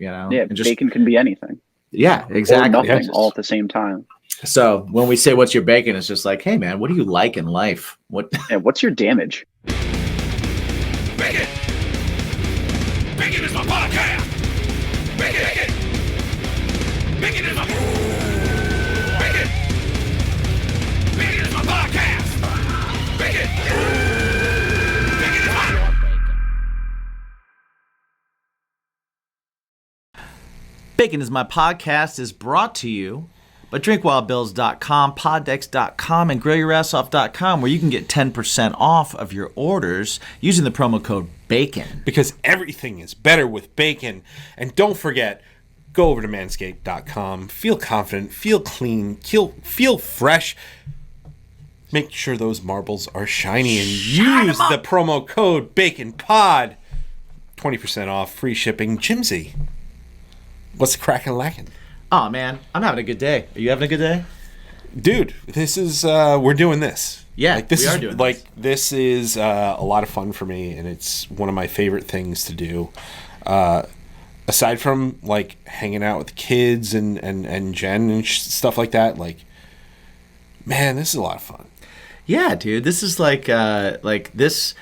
Yeah, and just, bacon can be anything. Yeah, exactly. Or nothing all at the same time. So when we say what's your bacon, it's just like, hey man, what do you like in life? What's your damage? Bacon! Bacon is my podcast! Bacon! Bacon is my... Bacon! Bacon is my podcast! Bacon! Bacon is my... Bacon is My Podcast is brought to you by drinkwildbills.com, poddex.com, and grillyourassoff.com, where you can get 10% off of your orders using the promo code BACON. Because everything is better with bacon. And don't forget, go over to manscaped.com. Feel confident, feel clean, feel fresh. Make sure those marbles are shiny and use the promo code BACONPOD. 20% off, free shipping. Jimsy, what's the crackin' lacking? Oh man, I'm having a good day. Are you having a good day? Dude, this is we're doing this. Yeah, this is a lot of fun for me, and it's one of my favorite things to do. Aside from like hanging out with the kids and Jen and stuff like that, like, man, this is a lot of fun. Yeah, dude, this is like this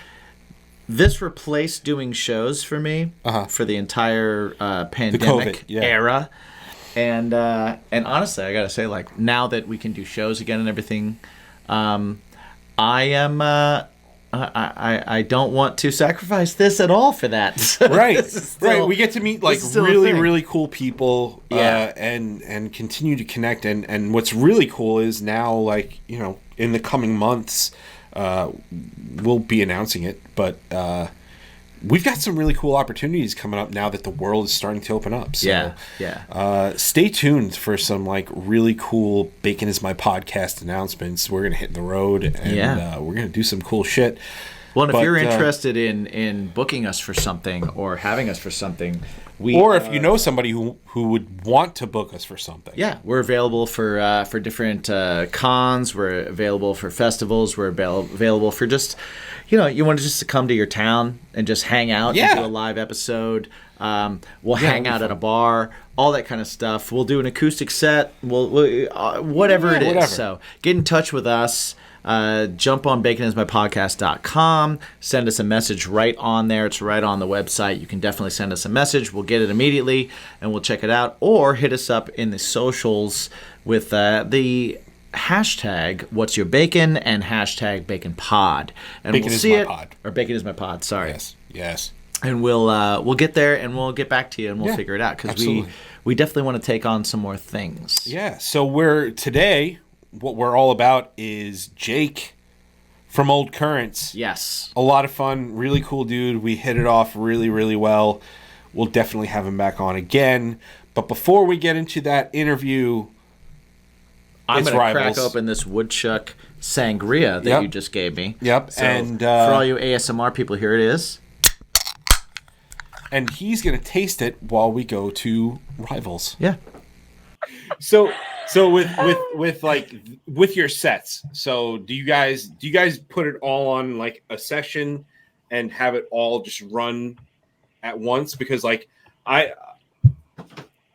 replaced doing shows for me for the entire pandemic era. And honestly, I gotta say, like, now that we can do shows again and everything, I don't want to sacrifice this at all for that. Right. We get to meet like really cool people, and continue to connect. And what's really cool is now, like, you know, in the coming months, we'll be announcing it, but we've got some really cool opportunities coming up now that the world is starting to open up. So, stay tuned for some like really cool Bacon is My Podcast announcements. We're gonna hit the road and we're gonna do some cool shit. Well, and if you're interested in booking us for something or having us for something, if you know somebody who would want to book us for something, we're available for different cons. We're available for festivals. We're available for just, you know, you want to just come to your town and just hang out and do a live episode. We'll hang out at a bar, all that kind of stuff. We'll do an acoustic set. We'll whatever it is. So get in touch with us. Jump on baconismypodcast.com. Send us a message right on there. It's right on the website. You can definitely send us a message. We'll get it immediately and we'll check it out. Or hit us up in the socials with the hashtag What's Your Bacon and hashtag BaconPod. And Bacon we'll is see my it. pod. Or Bacon is My Pod. Sorry. Yes. And we'll get there and we'll get back to you and we'll figure it out because we definitely want to take on some more things. Yeah. So today. What we're all about is Jake from Old Currents. Yes. A lot of fun, really cool dude. We hit it off really, really well. We'll definitely have him back on again. But before we get into that interview, I'm going to crack open this woodchuck sangria that you just gave me. Yep. So and for all you ASMR people, here it is. And he's going to taste it while we go to Rivals. Yeah. So with your sets, so do you guys put it all on like a session and have it all just run at once? Because like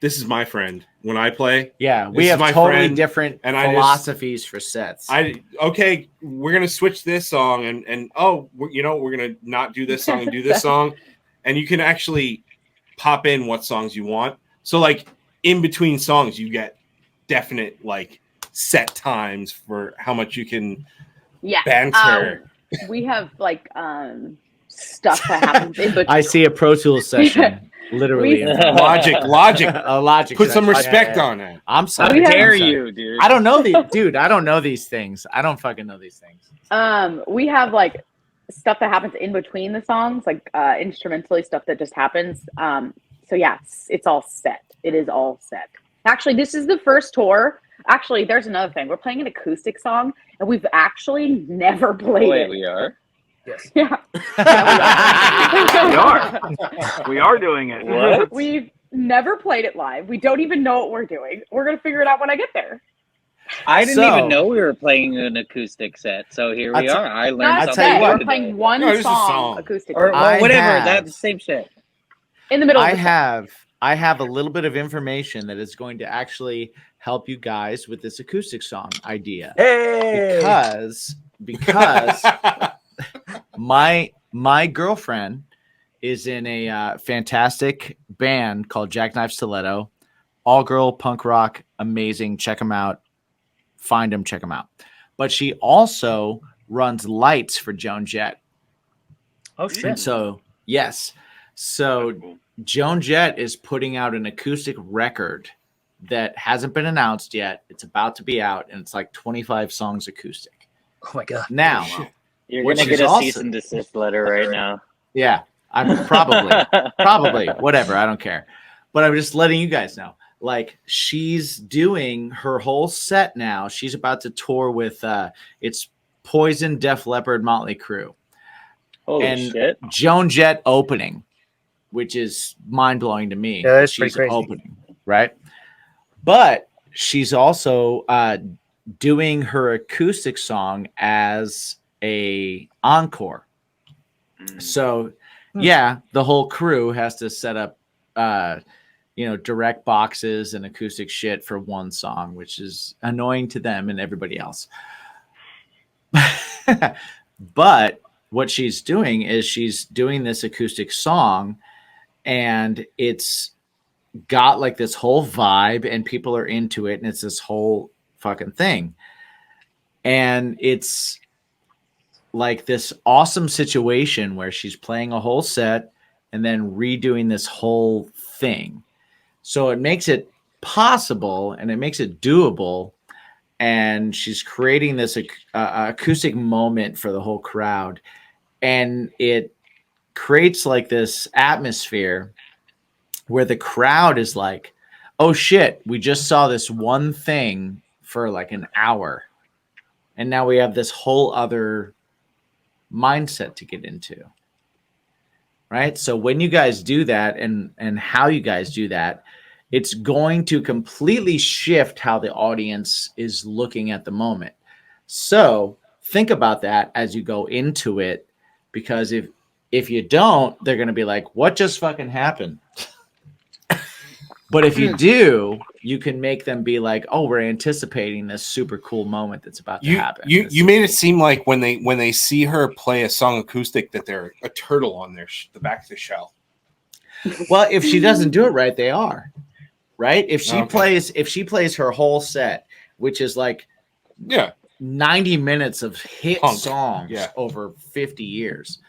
this is my friend when I play. Yeah, we have totally different philosophies for sets. We're gonna switch this song and we're gonna not do this song and do this song, and you can actually pop in what songs you want. So like in between songs, you get definite like set times for how much you can banter. We have like stuff that happens in between. I see a Pro Tools session. Literally. Logic. Logic. Put some respect on it. I'm sorry. How dare you, dude? I don't know I don't know these things. I don't fucking know these things. We have like stuff that happens in between the songs, like instrumentally stuff that just happens. So yeah, it's all set. It is all set. Actually, this is the first tour. Actually, there's another thing. We're playing an acoustic song, and we've actually never played it. We are? Yes. Yeah. We are. We are doing it. What? We've never played it live. We don't even know what we're doing. We're going to figure it out when I get there. I didn't even know we were playing an acoustic set, so here we are. I learned something. We're playing one song acoustic. Or whatever. That's the same shit. In the middle of I I have a little bit of information that is going to actually help you guys with this acoustic song idea. Hey! Because my girlfriend is in a fantastic band called Jackknife Stiletto, all girl punk rock, amazing. Check them out. Find them, check them out. But she also runs lights for Joan Jett. Oh shit! And so yes, so cool. Joan Jett is putting out an acoustic record that hasn't been announced yet. It's about to be out, and it's like 25 songs acoustic. Oh my god! Now you're gonna get a cease and desist letter right now. Yeah, I'm probably whatever. I don't care, but I'm just letting you guys know. Like, she's doing her whole set now. She's about to tour with it's Poison, Def Leppard, Motley Crue. Holy shit! Joan Jett opening, which is mind blowing to me. Yeah, that's she's pretty crazy. Opening, right? But she's also doing her acoustic song as a encore. So, yeah, the whole crew has to set up, direct boxes and acoustic shit for one song, which is annoying to them and everybody else. But what she's doing is she's doing this acoustic song, and it's got like this whole vibe, and people are into it, and it's this whole fucking thing. And it's like this awesome situation where she's playing a whole set and then redoing this whole thing. So it makes it possible, and it makes it doable. And she's creating this acoustic moment for the whole crowd. And it creates like this atmosphere where the crowd is like, oh shit, we just saw this one thing for like an hour. And now we have this whole other mindset to get into. Right? So when you guys do that, and how you guys do that, it's going to completely shift how the audience is looking at the moment. So think about that as you go into it, because if you don't, they're going to be like, what just fucking happened? But if you do, you can make them be like, oh, we're anticipating this super cool moment that's about to happen. You made it seem like when they see her play a song acoustic that they're a turtle on the back of the shell. Well, if she doesn't do it right, they are. Right? If she plays her whole set, which is like 90 minutes of hit songs over 50 years.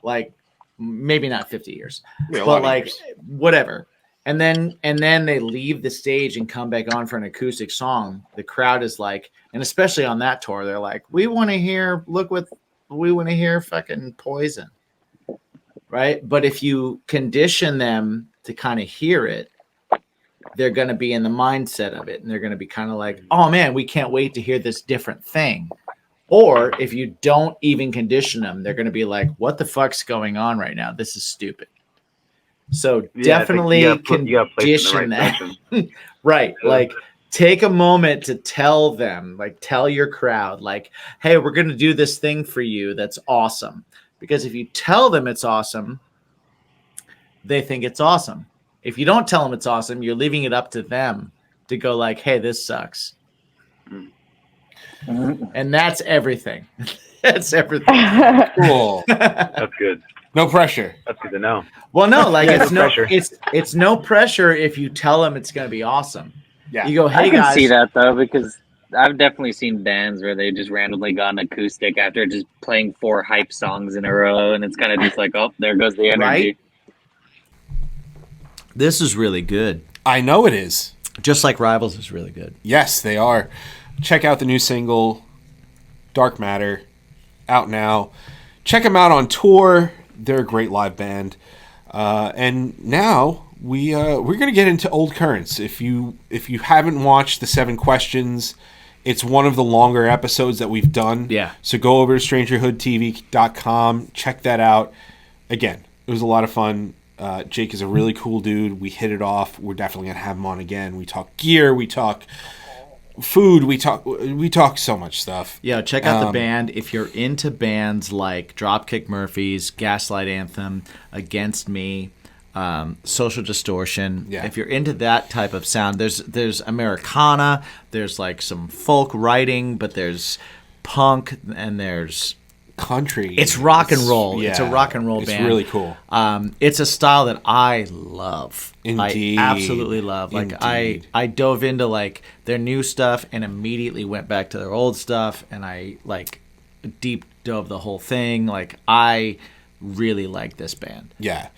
Like, maybe not 50 years. But like whatever. And then they leave the stage and come back on for an acoustic song. The crowd is like, and especially on that tour, they're like, we want to hear fucking Poison. Right? But if you condition them to kind of hear it, they're going to be in the mindset of it, and they're going to be kind of like, oh man, we can't wait to hear this different thing. Or if you don't even condition them, they're going to be like, what the fuck's going on right now? This is stupid. So definitely condition that. Right. Like, take a moment to tell them, like, tell your crowd, like, hey, we're going to do this thing for you that's awesome. Because if you tell them it's awesome, they think it's awesome. If you don't tell them it's awesome, you're leaving it up to them to go like, hey, this sucks. And that's everything. That's everything. Cool. That's good. No pressure. That's good to know. Well, no, like it's no pressure if you tell them it's going to be awesome. Yeah. You go, hey, I can guys. see that though, because I've definitely seen bands where they just randomly got an acoustic after just playing 4 hype songs in a row, and it's kind of just like, oh, there goes the energy. Right? This is really good. I know it is. Just like Rivals is really good. Yes, they are. Check out the new single, Dark Matter, out now. Check them out on tour. They're a great live band. And now we're going to get into old currents. If you haven't watched the 7 questions, it's one of the longer episodes that we've done. Yeah. So go over to strangerhoodtv.com. Check that out. Again, it was a lot of fun. Jake is a really cool dude. We hit it off. We're definitely going to have him on again. We talk gear. We talk food. We talk so much stuff. Yeah, check out the band. If you're into bands like Dropkick Murphys, Gaslight Anthem, Against Me, Social Distortion. Yeah. If you're into that type of sound, there's Americana, there's like some folk writing, but there's punk and there's country. It's rock and roll. Yeah, it's a rock and roll band. It's really cool. It's a style that I love. Indeed. I absolutely love. Like I dove into like their new stuff and immediately went back to their old stuff, and I like deep dove the whole thing. Like I really like this band. Yeah.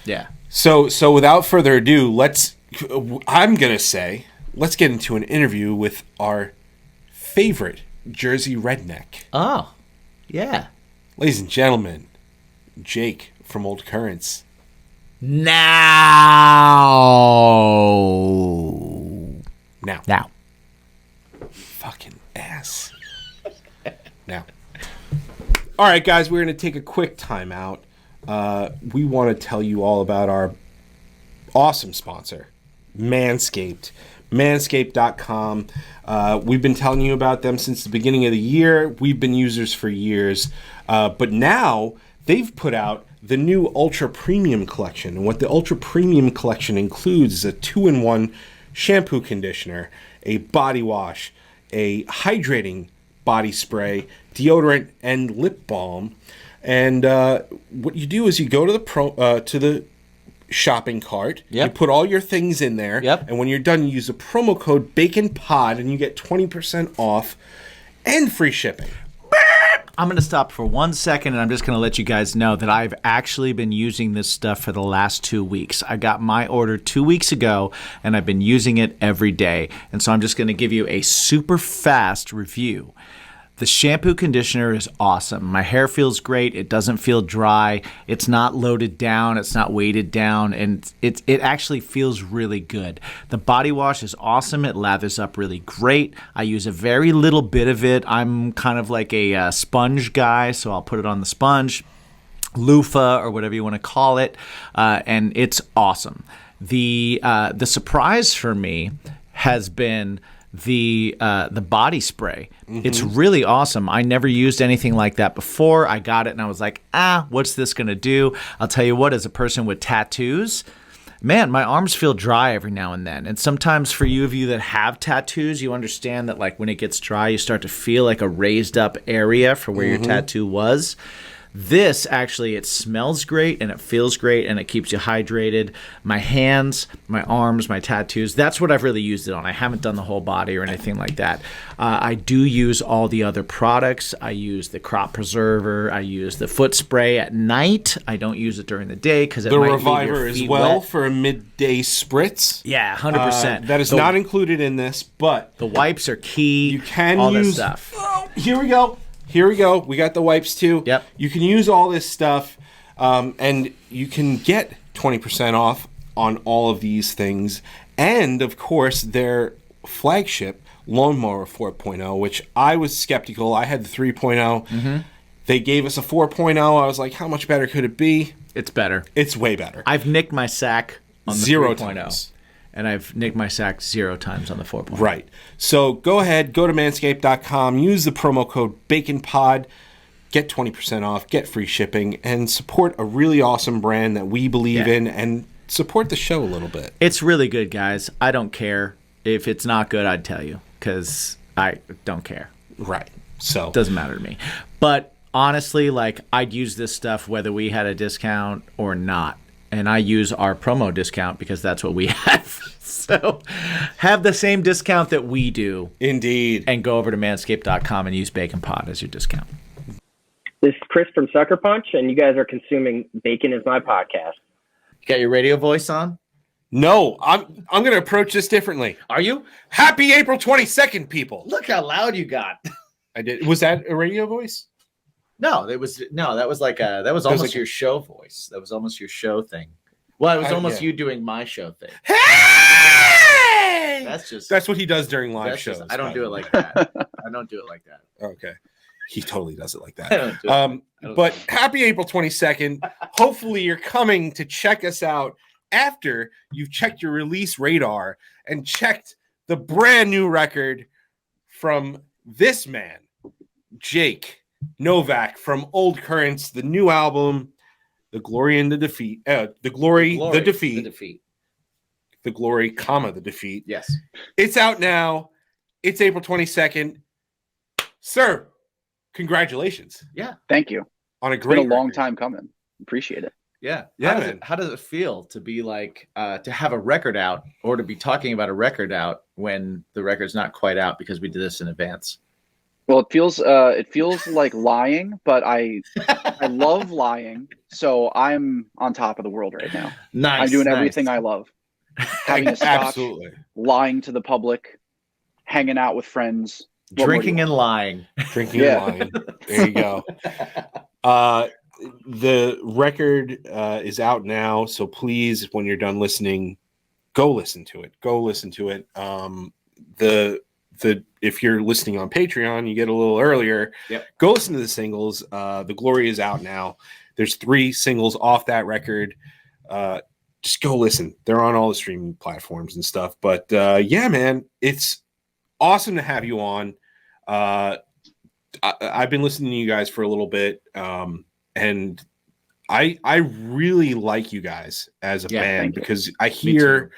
Yeah. So without further ado, let's get into an interview with our favorite Jersey redneck. Oh. Yeah. Ladies and gentlemen, Jake from Old Currents. Now. Fucking ass. Now. All right, guys, we're going to take a quick time out. We want to tell you all about our awesome sponsor, Manscaped. Manscaped.com. We've been telling you about them since the beginning of the year. We've been users for years. But now they've put out the new Ultra Premium Collection. And what the Ultra Premium Collection includes is a 2-in-1 shampoo conditioner, a body wash, a hydrating body spray, deodorant, and lip balm. And what you do is you go to the shopping cart. Yep. You put all your things in there. Yep. And when you're done, you use the promo code BACONPOD and you get 20% off and free shipping. I'm going to stop for 1 second, and I'm just going to let you guys know that I've actually been using this stuff for the last 2 weeks. I got my order 2 weeks ago, and I've been using it every day. And so I'm just going to give you a super fast review. The shampoo conditioner is awesome. My hair feels great. It doesn't feel dry. It's not loaded down. It's not weighted down. And it actually feels really good. The body wash is awesome. It lathers up really great. I use a very little bit of it. I'm kind of like a sponge guy, so I'll put it on the sponge, loofah, or whatever you want to call it. And it's awesome. The surprise for me has been the body spray. Mm-hmm. It's really awesome. I never used anything like that before. I got it and I was like, what's this gonna do? I'll tell you what, as a person with tattoos, man, my arms feel dry every now and then. And sometimes for you that have tattoos, you understand that like when it gets dry, you start to feel like a raised up area for where your tattoo was. This actually, it smells great and it feels great and it keeps you hydrated. My hands, my arms, my tattoos, that's what I've really used it on. I haven't done the whole body or anything like that. I do use all the other products. I use the crop preserver. I use the foot spray at night. I don't use it during the day because it might leave your feet Reviver as well wet. For a midday spritz. Yeah, 100%. That is not included in this, but the wipes are key. You can all use this stuff. Oh, here we go. We got the wipes too. Yep. You can use all this stuff, and you can get 20% off on all of these things. And, of course, their flagship, Lawnmower 4.0, which I was skeptical. I had the 3.0. Mm-hmm. They gave us a 4.0. I was like, how much better could it be? It's better. It's way better. I've nicked my sack on the 0 3.0. times. And I've nicked my sack 0 times on the 4.0. Right. So go ahead, go to manscaped.com, use the promo code BACONPOD, get 20% off, get free shipping, and support a really awesome brand that we believe in, and support the show a little bit. It's really good, guys. I don't care. If it's not good, I'd tell you, because I don't care. Right. So it doesn't matter to me. But honestly, like, I'd use this stuff whether we had a discount or not. And I use our promo discount because that's what we have. So have the same discount that we do. Indeed. And go over to manscaped.com and use BaconPod as your discount. This is Chris from Sucker Punch, and you guys are consuming Bacon is My Podcast. You got your radio voice on? No, I'm going to approach this differently. Are you? Happy April 22nd, people. Look how loud you got. I did. Was that a radio voice? No, that was almost your show voice. That was almost your show thing. Well, it was almost you doing my show thing. Hey! That's what he does during live shows. I don't do it like that. I don't do it like that. Okay. He totally does it like that. But happy April 22nd. Hopefully you're coming to check us out after you've checked your release radar and checked the brand new record from this man, Jake Novak from Old Currents, the new album, The Glory and the Defeat. The Glory, the Defeat. The Defeat. The Glory, comma, the Defeat. Yes. It's out now. It's April 22nd. Sir, congratulations. Yeah. Thank you. On a It's great been a long record. time coming. Appreciate it. Yeah. Yeah, How does it feel to be like to have a record out or to be talking about a record out when the record's not quite out because we did this in advance? Well, it feels like lying, but I love lying, so I'm on top of the world right now. Nice. I'm doing nice. everything I love. Having a scotch, Absolutely. lying to the public, hanging out with friends, what more do you Drinking and lying. Drinking Yeah. and lying. There you go. The record is out now, so please, when you're done listening, go listen to it. Go listen to it. If you're listening on Patreon, you get a little earlier. Yep. Go listen to the singles. The Glory is out now. There's 3 singles off that record. Just go listen. They're on all the streaming platforms and stuff. But yeah, man, it's awesome to have you on. I've been listening to you guys for a little bit, and I really like you guys as a band because I hear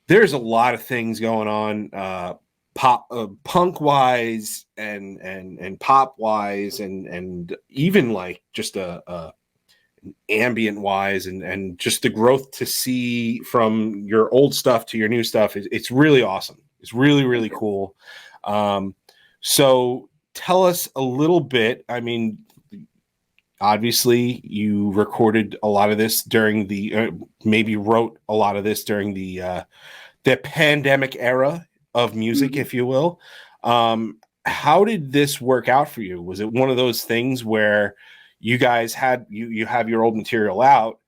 there's a lot of things going on, punk wise and pop wise, and even like just a ambient wise, and just the growth to see from your old stuff to your new stuff. It's really awesome. It's really, really cool. So tell us a little bit. I mean, obviously you recorded a lot of this during the maybe wrote a lot of this during the pandemic era of music, if you will. How did this work out for you? Was it one of those things where you guys had you have your old material out?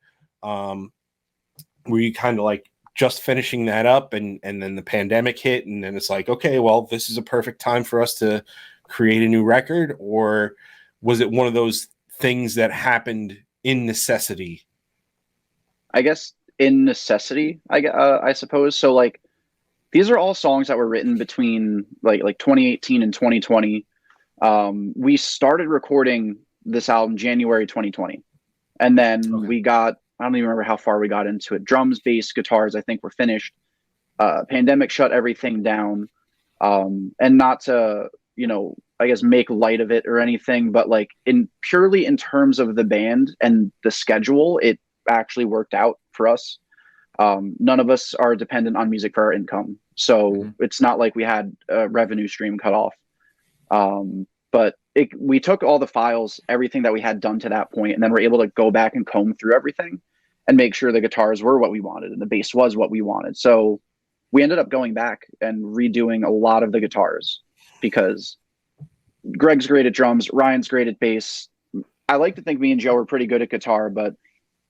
Were you kind of like just finishing that up and then the pandemic hit and then it's like, okay, well, this is a perfect time for us to create a new record? Or was it one of those things that happened in necessity? I guess in necessity, I suppose. So like, these are all songs that were written between like 2018 and 2020. We started recording this album January 2020. And then we got, I don't even remember how far we got into it. Drums, bass, guitars, I think were finished. Pandemic shut everything down. And not to, I guess make light of it or anything, but like purely in terms of the band and the schedule, it actually worked out for us. None of us are dependent on music for our income. So it's not like we had a revenue stream cut off. But we took all the files, everything that we had done to that point, and then we're able to go back and comb through everything and make sure the guitars were what we wanted and the bass was what we wanted. So we ended up going back and redoing a lot of the guitars because Greg's great at drums, Ryan's great at bass. I like to think me and Joe were pretty good at guitar, but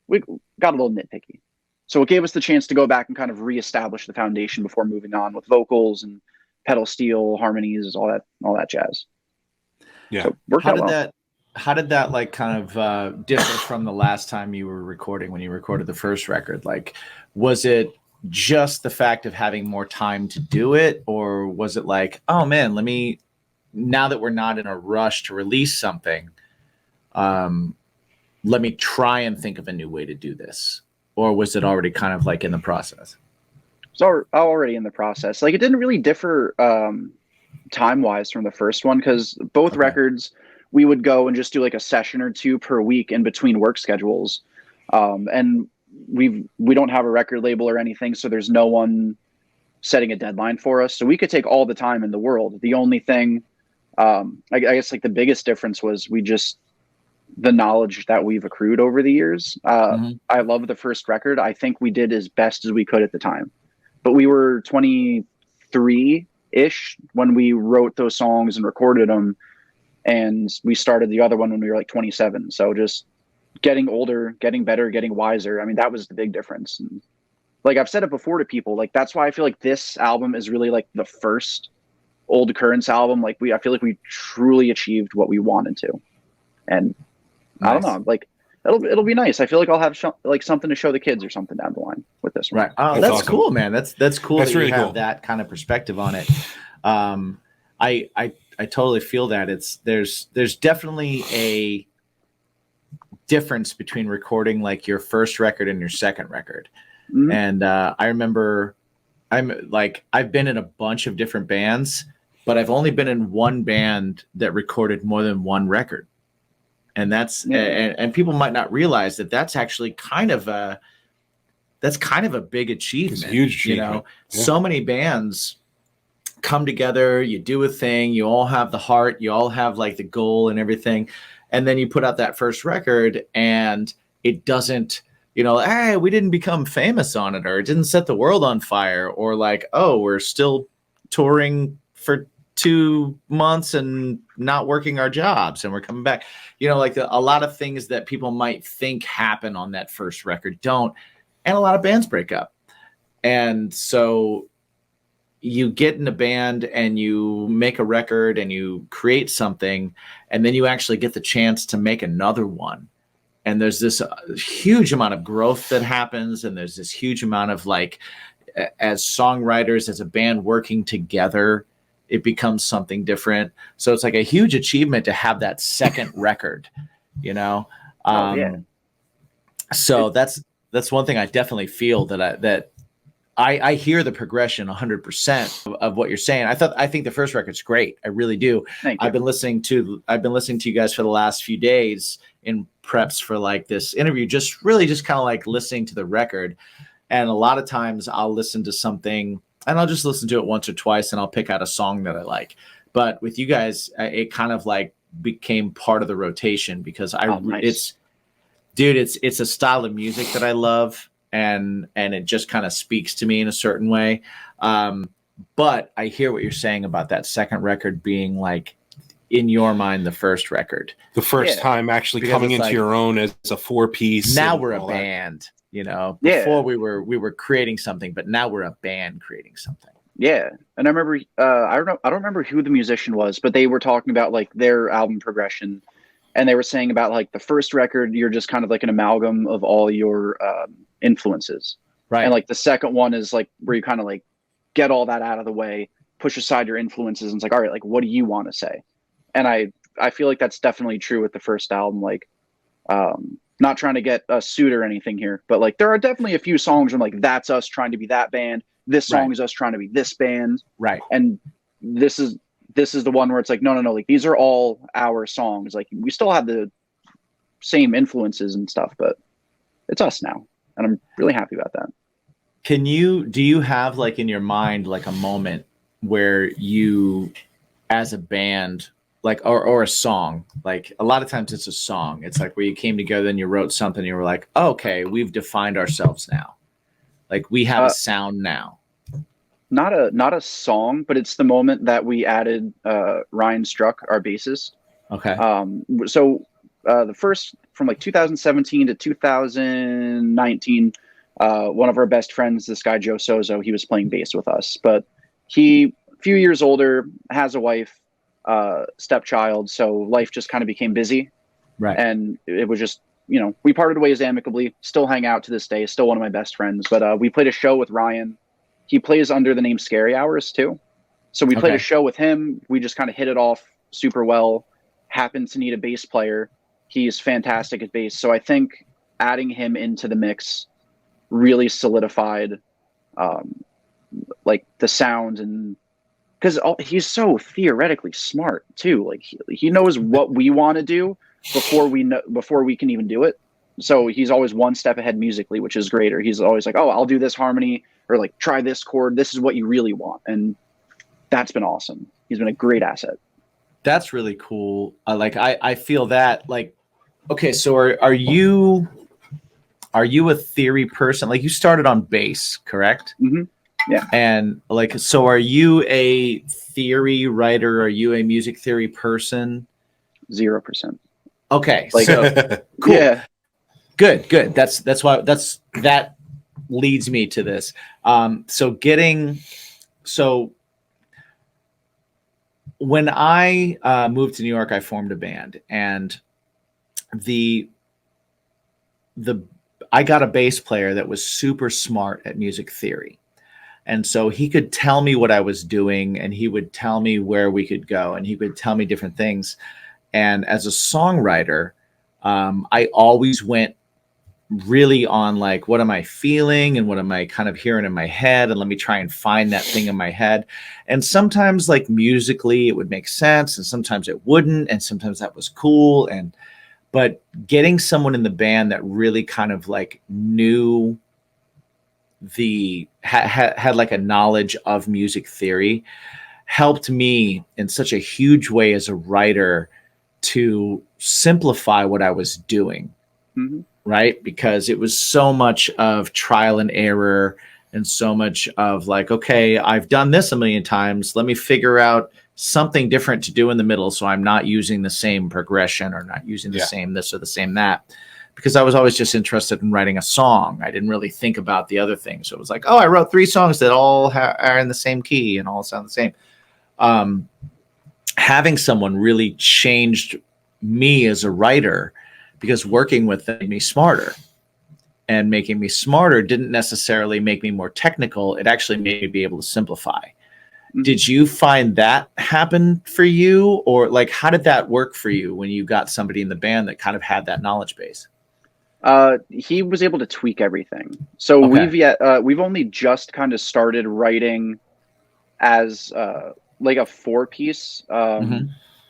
we got a little nitpicky. So it gave us the chance to go back and kind of reestablish the foundation before moving on with vocals and pedal steel, harmonies, all that jazz. Yeah. So how did that like kind of differ from the last time you were recording when you recorded the first record? Like, was it just the fact of having more time to do it, or was it like, oh man, now that we're not in a rush to release something, let me try and think of a new way to do this? Or was it already kind of like in the process? It's already in the process. Like, it didn't really differ time-wise from the first one, because both records, we would go and just do like a session or two per week in between work schedules. And we don't have a record label or anything, so there's no one setting a deadline for us. So we could take all the time in the world. The only thing, I guess like the biggest difference was the knowledge that we've accrued over the years. I love the first record. I think we did as best as we could at the time, but we were 23-ish when we wrote those songs and recorded them. And we started the other one when we were like 27. So just getting older, getting better, getting wiser. I mean, that was the big difference. And like I've said it before to people, like that's why I feel like this album is really like the first Old Currents album. Like I feel like we truly achieved what we wanted to. And nice. I don't know, like it'll be nice. I feel like I'll have like something to show the kids or something down the line with this one. Right. Oh, that's awesome. Cool, man. That's cool. That's that really you have cool. That kind of perspective on it. I totally feel that there's definitely a difference between recording like your first record and your second record. Mhm. And I remember I've been in a bunch of different bands, but I've only been in one band that recorded more than one record. And that's and people might not realize that that's actually kind of a big achievement. It's a huge achievement. You know, Yeah. so many bands come together, you do a thing, you all have the heart, you all have like the goal and everything. And then you put out that first record and it doesn't, you know, hey, we didn't become famous on it, or it didn't set the world on fire, or like, oh, we're still touring for 2 months and not working our jobs and we're coming back. You know, like a lot of things that people might think happen on that first record don't. And a lot of bands break up. And so you get in a band and you make a record and you create something, and then you actually get the chance to make another one. And there's this huge amount of growth that happens. And there's this huge amount of like, as songwriters, as a band working together, it becomes something different. So it's like a huge achievement to have that second record, you know? So that's one thing I definitely feel that I hear the progression 100% of what you're saying. I think the first record's great. I really do. Thank you. I've been listening to you guys for the last few days in preps for like this interview, just kind of like listening to the record. And a lot of times I'll listen to something and I'll just listen to it once or twice and I'll pick out a song that I like. But with you guys, it kind of like became part of the rotation because Nice. it's a style of music that I love. And it just kind of speaks to me in a certain way. But I hear what you're saying about that second record being like, in your mind, the first record. The first time actually Because coming it's into like, your own as a 4-piece. Now and we're a all that. band, you know. Yeah. Before we were creating something, but now we're a band creating something. Yeah, and I remember I don't remember who the musician was, but they were talking about like their album progression, and they were saying about like the first record, you're just kind of like an amalgam of all your influences, Right. and like the second one is like where you kind of like get all that out of the way, push aside your influences, and it's like, all right, like what do you want to say? And I feel like that's definitely true with the first album. Like, not trying to get a suit or anything here, but like there are definitely a few songs where like that's us trying to be that band. This song is us trying to be this band. Right. And this is the one where it's like, no, like these are all our songs. Like we still have the same influences and stuff, but it's us now. And I'm really happy about that. Do you have like in your mind, like a moment where you as a band, like, or a song, like a lot of times it's a song. It's like where you came together and you wrote something and you were like, oh, okay, we've defined ourselves now. Like we have a sound now. Not a song, but it's the moment that we added Ryan Struck, our bassist. Okay. So the first from like 2017 to 2019, one of our best friends, this guy Joe Sozo, he was playing bass with us, but he a few years older, has a wife, stepchild, so life just kind of became busy. Right. And it was just, you know, we parted ways amicably, still hang out to this day, still one of my best friends. But we played a show with Ryan. He plays under the name Scary Hours too. So we played a show with him. We just kind of hit it off super well. Happened to need a bass player. He's fantastic at bass. So I think adding him into the mix really solidified like the sound, and because he's so theoretically smart too. Like he knows what we want to do before we can even do it. So he's always one step ahead musically, which is great. Or he's always like, oh, I'll do this harmony, or like try this chord. This is what you really want. And that's been awesome. He's been a great asset. That's really cool. I feel that like, okay, so are you a theory person? Like you started on bass, correct? Mm-hmm. Yeah. And like, so are you a theory writer? Are you a music theory person? 0%. Okay. Like, so cool. Yeah. Good. That leads me to this. So when I moved to New York, I formed a band, and I got a bass player that was super smart at music theory. And so he could tell me what I was doing, and he would tell me where we could go, and he would tell me different things. And as a songwriter, I always went really on like, what am I feeling and what am I kind of hearing in my head, and let me try and find that thing in my head. And sometimes like musically it would make sense, and sometimes it wouldn't, and sometimes that was cool. But getting someone in the band that really kind of like knew had like a knowledge of music theory helped me in such a huge way as a writer to simplify what I was doing. Mm-hmm. Right? Because it was so much of trial and error, and so much of like, okay, I've done this a million times. Let me figure out something different to do in the middle, so I'm not using the same progression or not using the same this or the same that. Because I was always just interested in writing a song. I didn't really think about the other things. So it was like, oh, I wrote 3 songs that all are in the same key and all sound the same. Having someone really changed me as a writer, because working with them made me smarter, and making me smarter didn't necessarily make me more technical. It actually made me be able to simplify. Mm-hmm. Did you find that happen for you, or like, how did that work for you when you got somebody in the band that kind of had that knowledge base? He was able to tweak everything. So we've only just kind of started writing as like a 4-piece.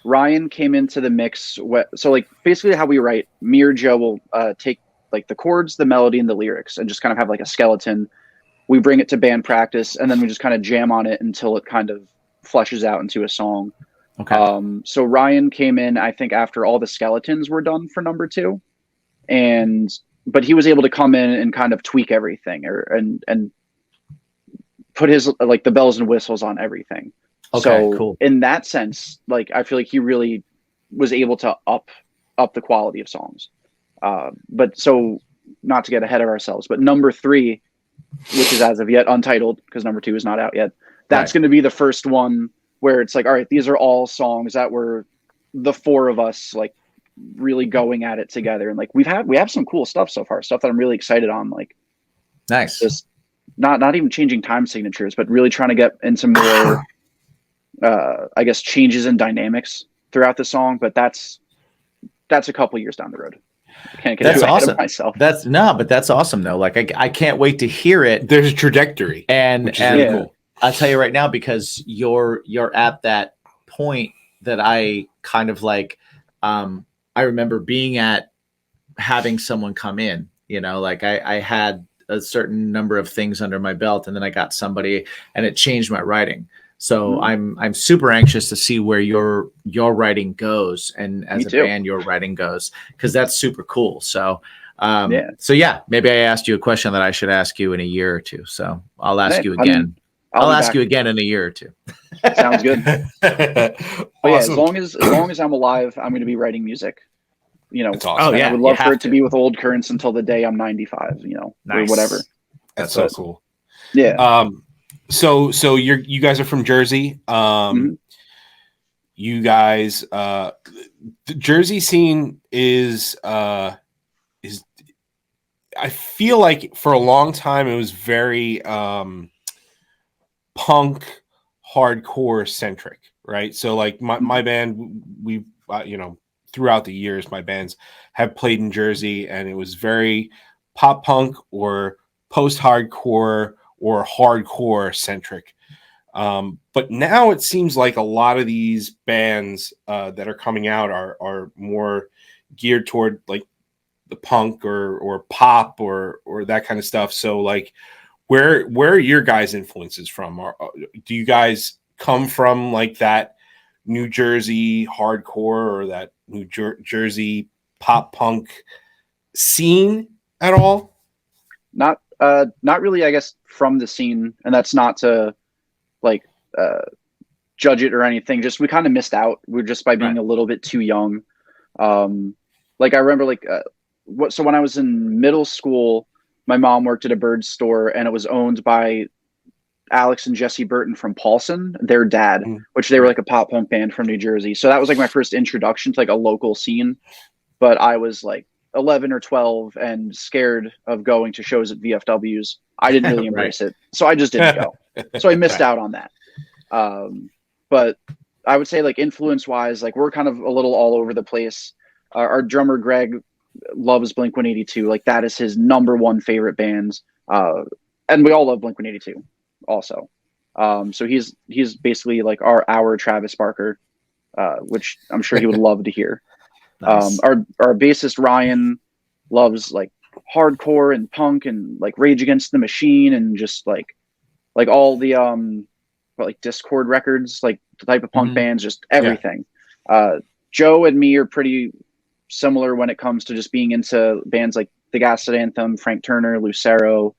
Ryan came into the mix. So like basically how we write, me or Joe will take like the chords, the melody, and the lyrics, and just kind of have like a skeleton. We bring it to band practice, and then we just kind of jam on it until it kind of fleshes out into a song. Okay. So Ryan came in, I think, after all the skeletons were done for number 2, but he was able to come in and kind of tweak everything, and put his like the bells and whistles on everything. Okay, so cool. In that sense, like I feel like he really was able to up the quality of songs. But so, not to get ahead of ourselves, but number 3, which is as of yet untitled because number 2 is not out yet, that's going to be the first one where it's like, all right, these are all songs that were the 4 of us like really going at it together, and like we have some cool stuff so far, stuff that I'm really excited on. Like, nice. Just not even changing time signatures, but really trying to get into more I guess changes in dynamics throughout the song, but that's a couple years down the road. I can't get ahead of myself. But that's awesome though. Like I can't wait to hear it. There's a trajectory, and really cool. I'll tell you right now, because you're at that point that I kind of like. I remember being at, having someone come in. You know, like I had a certain number of things under my belt, and then I got somebody, and it changed my writing. So I'm super anxious to see where your writing goes, and as a band your writing goes, because that's super cool. So maybe I asked you a question that I should ask you in a year or two. So I'll ask you again. I'll ask you again in a year or two. Sounds good. Awesome. Yeah, as long as I'm alive, I'm going to be writing music. You know, awesome. I would love for it to be with Old Currents until the day I'm 95. You know, or whatever. That's so cool. Yeah. So you guys are from Jersey. You guys, the Jersey scene is I feel like for a long time it was very punk, hardcore centric, right? So like my band, we throughout the years, my bands have played in Jersey, and it was very pop punk or post hardcore or hardcore centric. But now it seems like a lot of these bands that are coming out are more geared toward like the punk or pop or that kind of stuff. So like, where are your guys' influences from? Do you guys come from like that New Jersey hardcore or that New Jersey pop punk scene at all? Not really, I guess, from the scene, and that's not to like judge it or anything. Just we kind of missed out. We're just by being a little bit too young. Like I remember so when I was in middle school, my mom worked at a bird store, and it was owned by Alex and Jesse Burton from Paulson, their dad, which they were like a pop punk band from New Jersey. So that was like my first introduction to like a local scene. But I was like 11 or 12 and scared of going to shows at VFWs. I didn't really embrace it. So I just didn't go. So I missed out on that. But I would say like influence wise, like we're kind of a little all over the place. Our drummer Greg loves Blink-182. Like that is his number one favorite bands. And we all love Blink-182 also. So he's basically like our Travis Barker, which I'm sure he would love to hear. Nice. Our bassist Ryan loves like hardcore and punk and like Rage Against the Machine and just like all the like Discord records, like the type of punk bands, just everything. Joe and me are pretty similar when it comes to just being into bands like the Gaslit Anthem, Frank Turner, Lucero,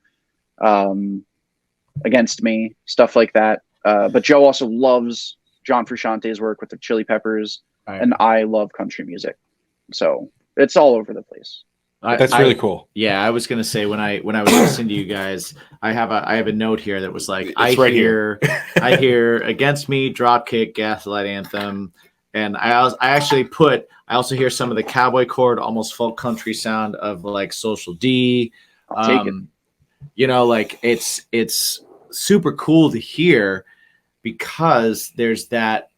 Against Me, stuff like that. But Joe also loves John Frusciante's work with the Chili Peppers, and I love country music. So it's all over the place. That's really cool. Yeah, I was gonna say when I was listening to you guys, I have a note here that was like I hear Against Me, Dropkick, Gaslight Anthem, and I also hear some of the cowboy chord, almost folk country sound of like Social D. I'll take it. You know, like it's super cool to hear because there's that.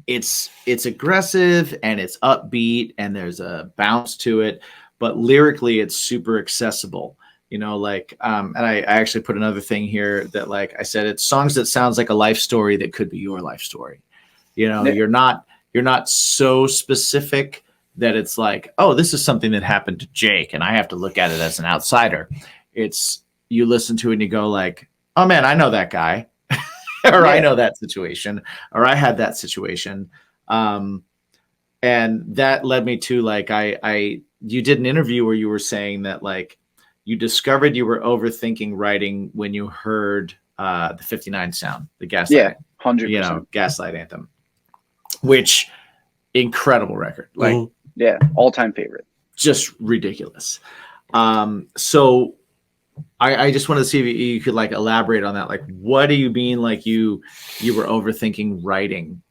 It's aggressive and it's upbeat and there's a bounce to it, but lyrically it's super accessible, you know, like, and I actually put another thing here that, like I said, it's songs that sounds like a life story that could be your life story. You know, you're not so specific that it's like, oh, this is something that happened to Jake and I have to look at it as an outsider. It's, you listen to it and you go like, oh man, I know that guy. Or I know that situation, or I had that situation. And that led me to like, you did an interview where you were saying that like you discovered you were overthinking writing when you heard the 59 sound, the Gaslight, 100%. You know, Gaslight Anthem, which incredible record. Like, all-time favorite. Just ridiculous. So I just wanted to see if you could like elaborate on that. Like, what do you mean? Like you were overthinking writing,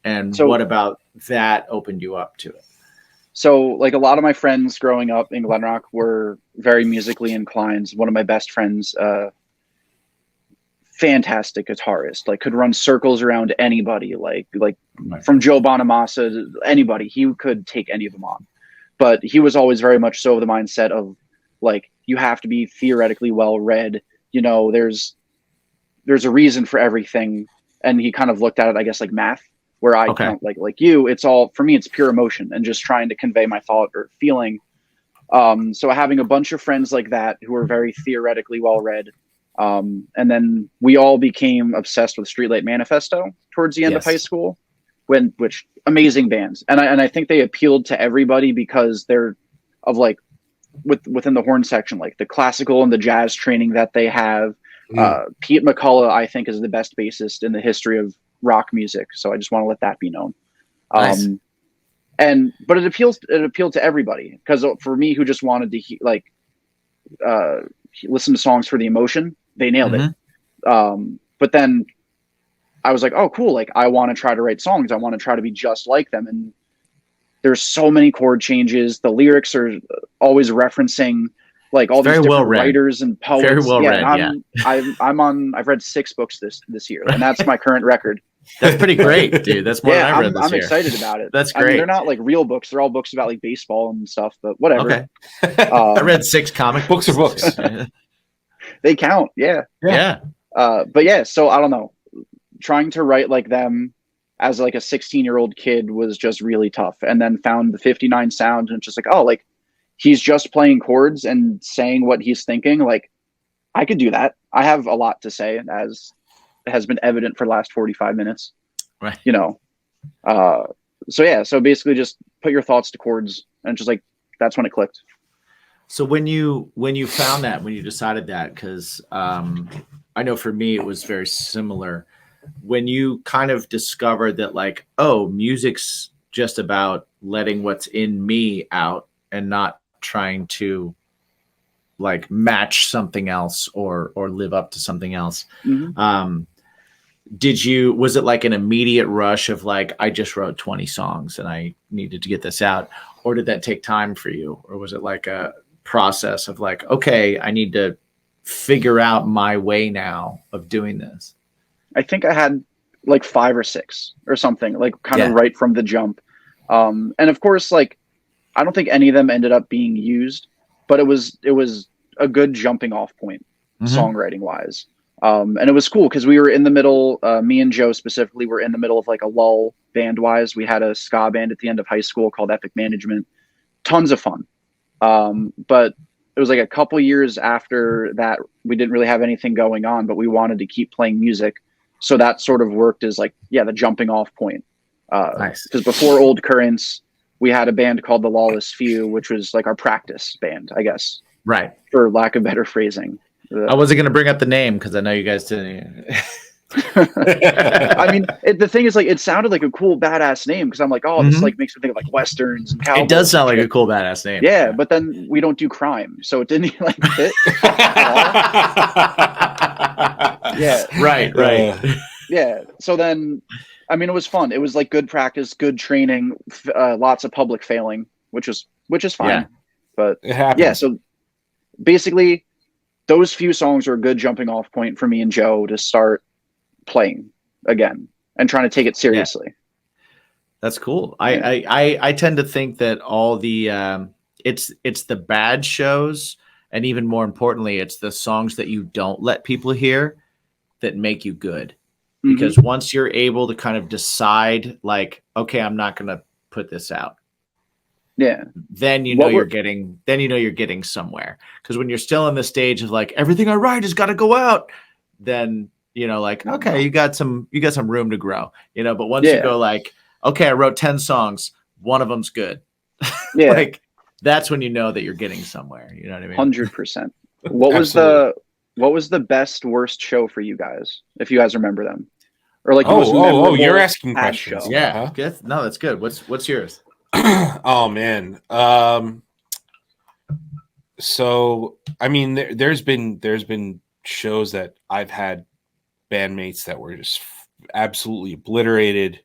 and what about that opened you up to it? So like a lot of my friends growing up in Glen Rock were very musically inclined. One of my best friends, fantastic guitarist, like could run circles around anybody, like from Joe Bonamassa to anybody. He could take any of them on, but he was always very much so of the mindset of like, you have to be theoretically well read. You know, there's a reason for everything. And he kind of looked at it, I guess, like math, where I count like you, it's all, for me, it's pure emotion and just trying to convey my thought or feeling. So having a bunch of friends like that who are very theoretically well read. And then we all became obsessed with Streetlight Manifesto towards the end of high school, which amazing bands. And I think they appealed to everybody because they're of like, within the horn section, like the classical and the jazz training that they have. Pete McCullough, I think, is the best bassist in the history of rock music. So I just want to let that be known. Nice. But it appealed to everybody, because for me, who just wanted to listen to songs for the emotion, they nailed it. But then I was like, oh, cool. Like I want to try to write songs. I want to try to be just like them. And there's so many chord changes. The lyrics are always referencing like all these different writers and poets. Very well read. I've read 6 books this year, and that's my current record. That's pretty great, dude. That's more than I read this year. I'm excited about it. That's great. I mean, they're not like real books. They're all books about like baseball and stuff, but whatever. Okay. I read 6 comic books are books. They count. Yeah. But yeah, so I don't know. Trying to write like them as like a 16-year-old kid was just really tough, and then found the 59 sound and just like, oh, like he's just playing chords and saying what he's thinking. Like I could do that. I have a lot to say, as has been evident for the last 45 minutes. Right. You know? So basically just put your thoughts to chords, and just like, that's when it clicked. So when you found that, when you decided that, because I know for me it was very similar. When you kind of discovered that, like, oh, music's just about letting what's in me out and not trying to like match something else or live up to something else. Was it like an immediate rush of like, I just wrote 20 songs and I needed to get this out? Or did that take time for you? Or was it like a process of like, okay, I need to figure out my way now of doing this? I think I had like 5 or 6 or something, like kind of right from the jump. And of course, like I don't think any of them ended up being used, but it was a good jumping off point, songwriting wise. And it was cool because we were in the middle, me and Joe specifically were in the middle of like a lull band wise. We had a ska band at the end of high school called Epic Management. Tons of fun. But it was like a couple years after that, we didn't really have anything going on, but we wanted to keep playing music. So that sort of worked as like, the jumping off point. Nice. Because before Old Currents, we had a band called the Lawless Few, which was like our practice band, I guess. Right. For lack of better phrasing. I wasn't going to bring up the name because I know you guys didn't. I mean, the thing is, like, it sounded like a cool, badass name because I'm like, oh, this like makes me think of like westerns and cowboys. It does sound like a cool, badass name. Yeah, but then we don't do crime, so it didn't like fit. Yeah. Right. Yeah. So then, I mean, it was fun. It was like good practice, good training, lots of public failing, which is fine. Yeah. But It happens. yeah, so basically, those few songs are a good jumping off point for me and Joe to start playing again and trying to take it seriously. Yeah. That's cool. I tend to think that all the it's the bad shows, and even more importantly, it's the songs that you don't let people hear that make you good. Because once you're able to kind of decide, like, okay, I'm not going to put this out. Yeah. Then you know you're getting somewhere. Because when you're still in the stage of like everything I write has got to go out, then like, okay, you got some room to grow. But once you go like, okay, I wrote 10 songs, one of them's good. Yeah. Like that's when you know that you're getting somewhere. You know what I mean? 100%. What was the best worst show for you guys, if you guys remember them? Or like you're asking questions. Show. Yeah. Huh? No, that's good. What's yours? Oh man. So I mean, there's been shows that I've had bandmates that were just absolutely obliterated.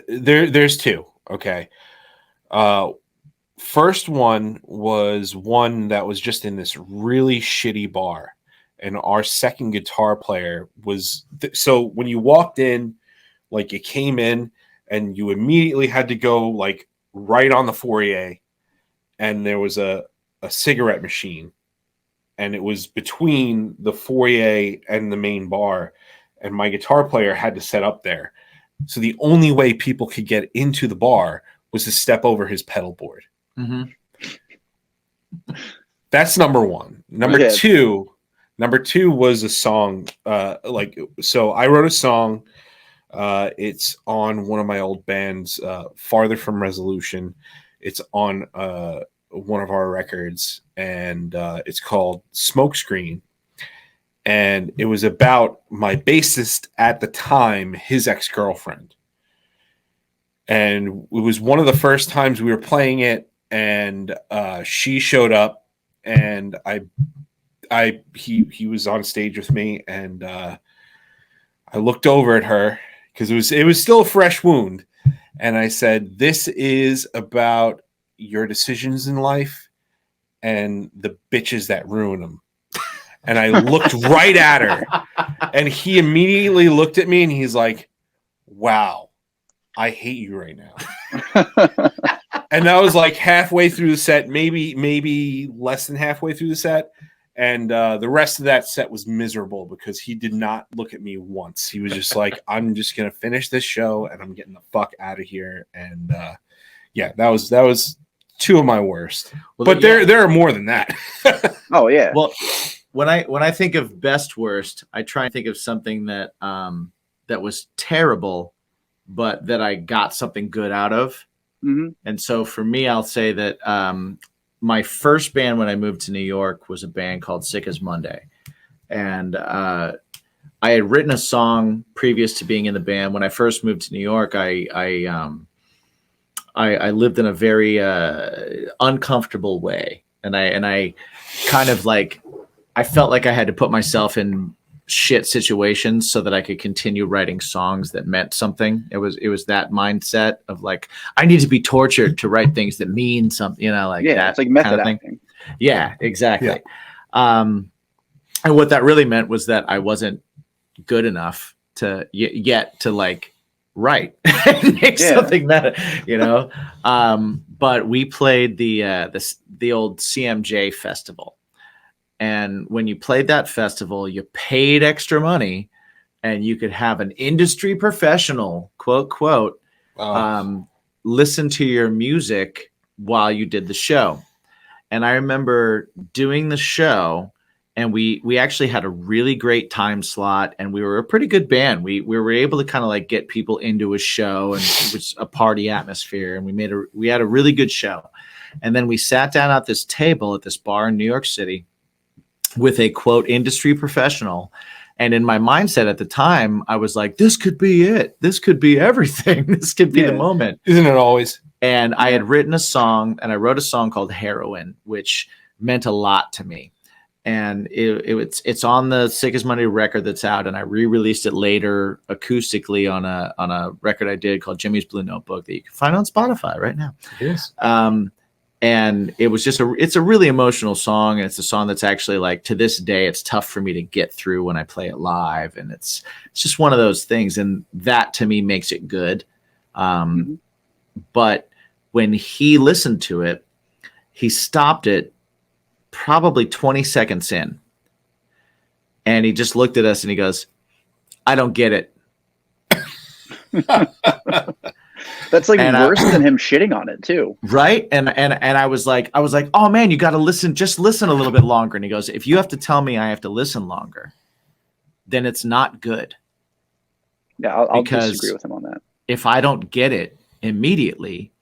There's two. Okay. First one was one that was just in this really shitty bar, and our second guitar player was so when you walked in, like you came in and you immediately had to go like right on the foyer, and there was a cigarette machine, and it was between the foyer and the main bar, and my guitar player had to set up there. So the only way people could get into the bar was to step over his pedal board. That's number one. Number two was a song. So I wrote a song. It's on one of my old bands, Farther From Resolution. It's on one of our records, and it's called Smokescreen. And it was about my bassist at the time, his ex-girlfriend. And it was one of the first times we were playing it, and she showed up, and he was on stage with me, and I looked over at her because it was still a fresh wound, and I said, "This is about your decisions in life and the bitches that ruin them." And I looked right at her, and he immediately looked at me, and he's like, "Wow, I hate you right now." And that was like halfway through the set, maybe less than halfway through the set. And the rest of that set was miserable because he did not look at me once. He was just like, "I'm just going to finish this show and I'm getting the fuck out of here." And that was two of my worst. Well, but there are more than that. Oh yeah. Well, when I think of best worst, I try and think of something that that was terrible, but that I got something good out of. And so for me, I'll say that my first band when I moved to New York was a band called Sick as Monday. And I had written a song previous to being in the band. When I first moved to New York, I lived in a very uncomfortable way. And I kind of like, I felt like I had to put myself in shit situations so that I could continue writing songs that meant something. It was that mindset of like, I need to be tortured to write things that mean something, that. It's like method kind of acting. Yeah, exactly. Yeah. And what that really meant was that I wasn't good enough to yet to like right. Make something meta, you know. But we played the old CMJ festival, and when you played that festival, you paid extra money, and you could have an industry professional, quote, listen to your music while you did the show. And I remember doing the show, and we actually had a really great time slot, and we were a pretty good band. We were able to kind of like get people into a show, and it was a party atmosphere, and we had a really good show. And then we sat down at this table at this bar in New York City with a quote industry professional. And in my mindset at the time, I was like, this could be it. This could be everything. This could be the moment. Isn't it always? And I had written a song, and I wrote a song called Heroin, which meant a lot to me. And it's on the Sick as Money record that's out, and I re-released it later acoustically on a record I did called Jimmy's Blue Notebook that you can find on Spotify right now. Yes. And it was it's a really emotional song, and it's a song that's actually like to this day it's tough for me to get through when I play it live, and it's just one of those things, and that to me makes it good. But when he listened to it, he stopped it probably 20 seconds in, and he just looked at us and he goes, I don't get it. That's like worse than him shitting on it too. Right. And I was like, oh man, you got to listen, just listen a little bit longer. And he goes, if you have to tell me I have to listen longer, then it's not good. Yeah. I'll disagree with him on that. If I don't get it immediately,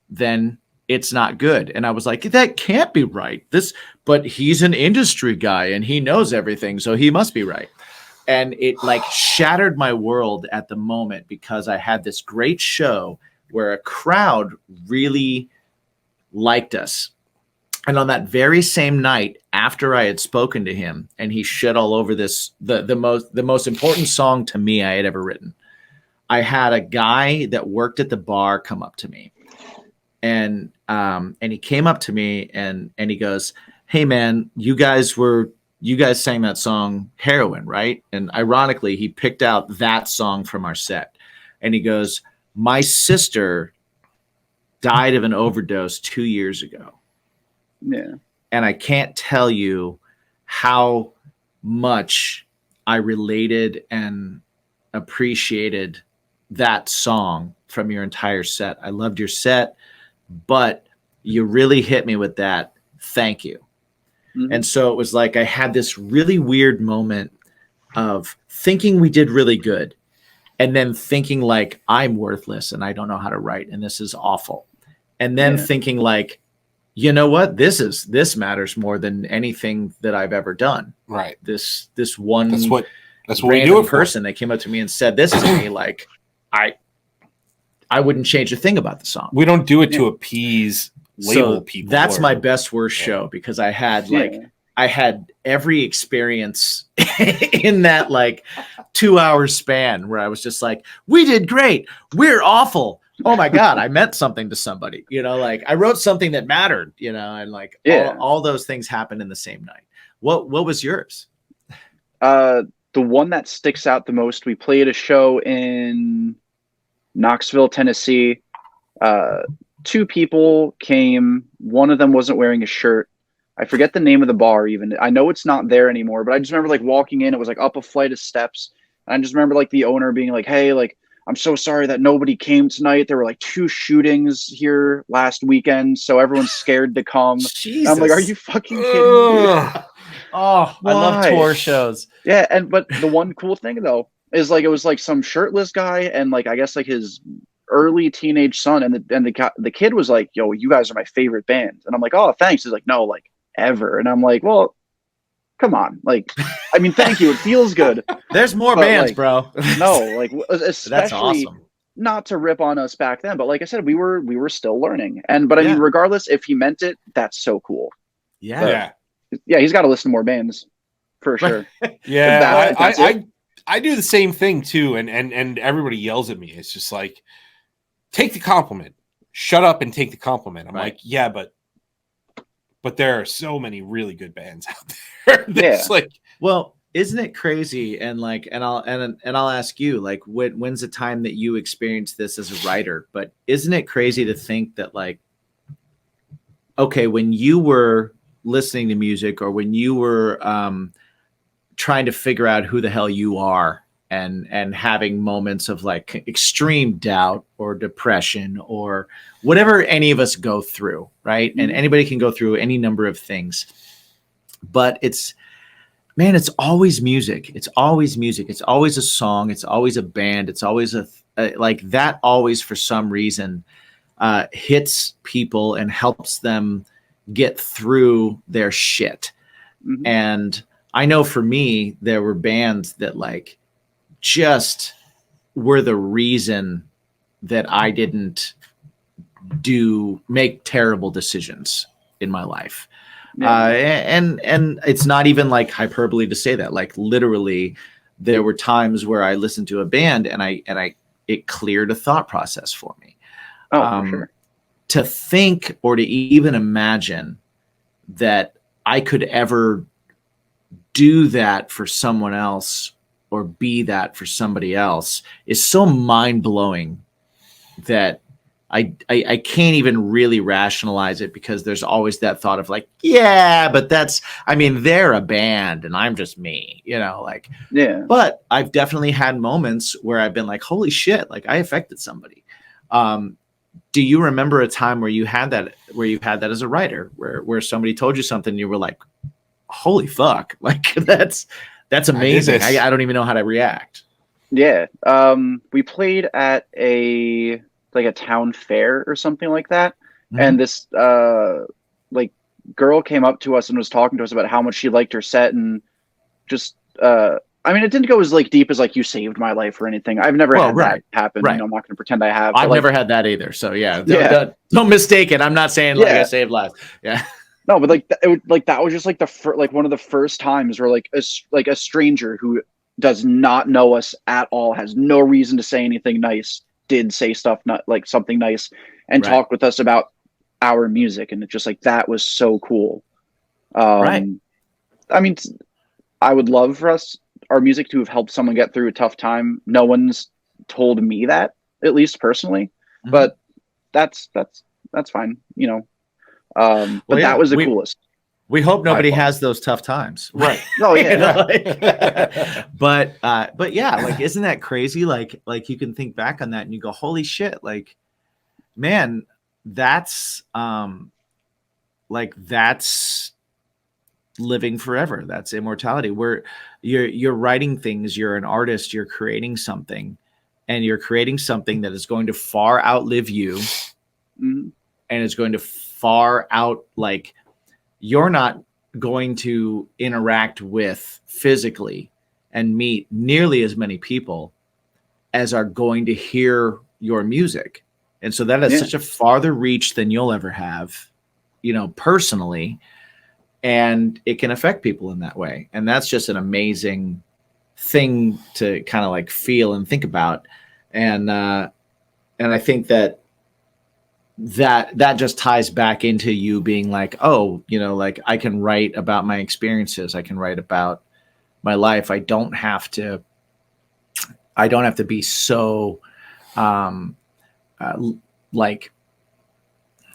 then it's not good. And I was like, that can't be right. But he's an industry guy and he knows everything, so he must be right. And it like shattered my world at the moment, because I had this great show where a crowd really liked us. And on that very same night, after I had spoken to him and he shit all over this, the most important song to me I had ever written, I had a guy that worked at the bar come up to me. And he came up to me and he goes, hey man, you guys sang that song Heroin, right? And ironically, he picked out that song from our set. And he goes, my sister died of an overdose 2 years ago. Yeah. And I can't tell you how much I related and appreciated that song from your entire set. I loved your set, but you really hit me with that. Thank you. Mm-hmm. And so it was like I had this really weird moment of thinking we did really good, and then thinking like I'm worthless and I don't know how to write and this is awful. And then thinking like, you know what? This matters more than anything that I've ever done. Right. This one that's what we do it person that came up to me and said this to me, like I wouldn't change a thing about the song. We don't do it to appease label people. That's my best worst show, because I had I had every experience in that like 2 hour span where I was just like, we did great. We're awful. Oh my God, I meant something to somebody, you know, like I wrote something that mattered, you know, and like all those things happened in the same night. What was yours? The one that sticks out the most, we played a show in Knoxville, Tennessee. Two people came. One of them wasn't wearing a shirt. I forget the name of the bar even. I know it's not there anymore, but I just remember like walking in, it was like up a flight of steps. And I just remember like the owner being like, hey, like, I'm so sorry that nobody came tonight. There were like 2 shootings here last weekend, so everyone's scared to come. I'm like, are you fucking kidding me? Oh, I love tour shows. Yeah, but the one cool thing though is like it was like some shirtless guy and like I guess like his early teenage son, and the kid was like, yo, you guys are my favorite band. And I'm like, oh, thanks. He's like, no, like ever. And I'm like, well, come on, like, I mean, thank you, it feels good. There's more bands, like, bro. No, like especially that's awesome. Not to rip on us back then, but like I said, we were still learning. But I mean, regardless, if he meant it, that's so cool. Yeah, he's got to listen to more bands for sure. I do the same thing too, and everybody yells at me. It's just like, take the compliment, shut up and take the compliment. I'm like, yeah, but there are so many really good bands out there. Like, well, isn't it crazy? And like, and I'll ask you, like, when's the time that you experienced this as a writer? But isn't it crazy to think that, like, okay, when you were listening to music, or when you were trying to figure out who the hell you are, and having moments of like extreme doubt or depression or whatever any of us go through, right? And anybody can go through any number of things, but it's always music. It's always music. It's always a song. It's always a band. It's always like that always, for some reason, hits people and helps them get through their shit. And I know for me, there were bands that like just were the reason that I didn't make terrible decisions in my life. And it's not even like hyperbole to say that. Like, literally, there were times where I listened to a band and it cleared a thought process for me. For sure. To think or to even imagine that I could ever do that for someone else or be that for somebody else is so mind-blowing that I can't even really rationalize it, because there's always that thought of like, yeah, but they're a band and I'm just me, like, yeah. But I've definitely had moments where I've been like, holy shit, like I affected somebody. Do you remember a time where you had that as a writer, where somebody told you something and you were like, holy fuck, like that's amazing. I don't even know how to react. Yeah. We played at a town fair or something like that. And this like girl came up to us and was talking to us about how much she liked her set, and just it didn't go as like deep as like you saved my life or anything. I've never had that happen. Right. I'm not going to pretend I have. I've never had that either. So yeah. Don't mistake it. I'm not saying like I saved lives. Yeah. No, but that was just like one of the first times where like a stranger who does not know us at all, has no reason to say anything nice, did say stuff not like something nice and talk with us about our music, and it's just like that was so cool. I would love for our music to have helped someone get through a tough time. No one's told me that, at least personally, but that's fine, but that was the coolest. We hope nobody has those tough times. Right. Oh yeah. But yeah, like, isn't that crazy? Like you can think back on that and you go, holy shit, like, man, that's living forever. That's immortality. Where you're writing things, you're an artist, you're creating something, and you're creating something that is going to far outlive you. And it's going to far out, like, you're not going to interact with physically and meet nearly as many people as are going to hear your music. And so that is such a farther reach than you'll ever have, personally. And it can affect people in that way. And that's just an amazing thing to kind of like feel and think about. And I think that just ties back into you being like, oh, like, I can write about my experiences. I can write about my life. I don't have to be so, like,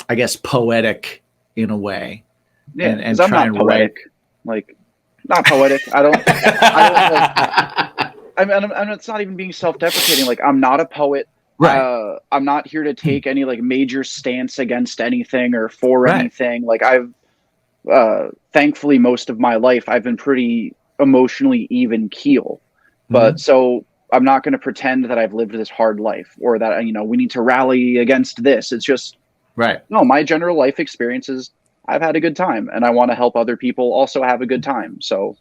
I guess, poetic in a way. Yeah, and I'm try not and poetic. write. Like, not poetic. I don't it's not even being self-deprecating. Like, I'm not a poet. Right. I'm not here to take any like major stance against anything or for anything. Like, I've thankfully most of my life I've been pretty emotionally even keel. But so I'm not going to pretend that I've lived this hard life, or that we need to rally against this. It's just no, my general life experiences, I've had a good time, and I want to help other people also have a good time. So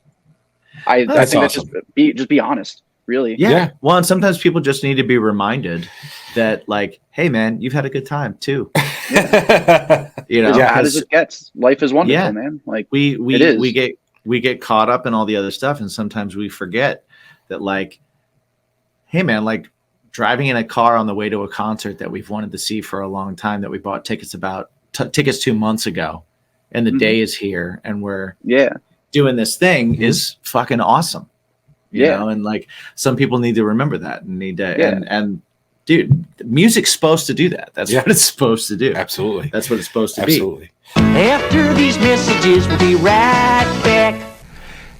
I think awesome. That just be honest. Really? Yeah. Well, and sometimes people just need to be reminded that, like, hey, man, you've had a good time too. As bad as it gets, life is wonderful, man. Like, we get caught up in all the other stuff, and sometimes we forget that, like, hey, man, like, driving in a car on the way to a concert that we've wanted to see for a long time, that we bought tickets 2 months ago, and the day is here, and we're doing this thing is fucking awesome. You know, and like some people need to remember that and need to and dude, music's supposed to do that. That's what it's supposed to do. Absolutely. That's what it's supposed to be. After these messages, we'll be right back.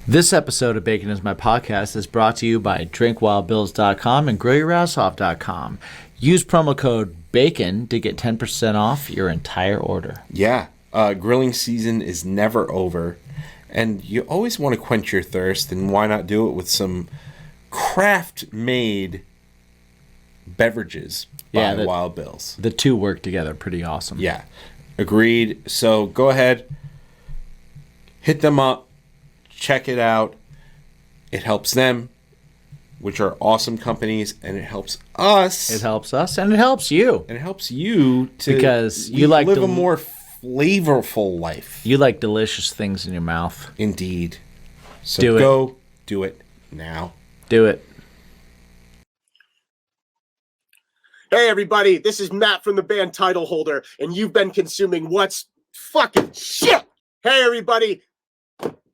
This episode of Bacon is My Podcast is brought to you by drinkwildbills.com and grillyourassoff.com. Use promo code BACON to get 10% off your entire order. Yeah. Grilling season is never over. And you always want to quench your thirst, and why not do it with some craft-made beverages by Wild Bills. The two work together pretty awesome. Yeah, agreed. So go ahead, hit them up, check it out. It helps them, which are awesome companies, and it helps us. It helps us, and it helps you. And it helps you to because you like live a more flavorful life. You like delicious things in your mouth. Indeed. So do it now. Do it. Hey everybody, this is Matt from the band Title Holder, and you've been consuming what's fucking shit. Hey everybody.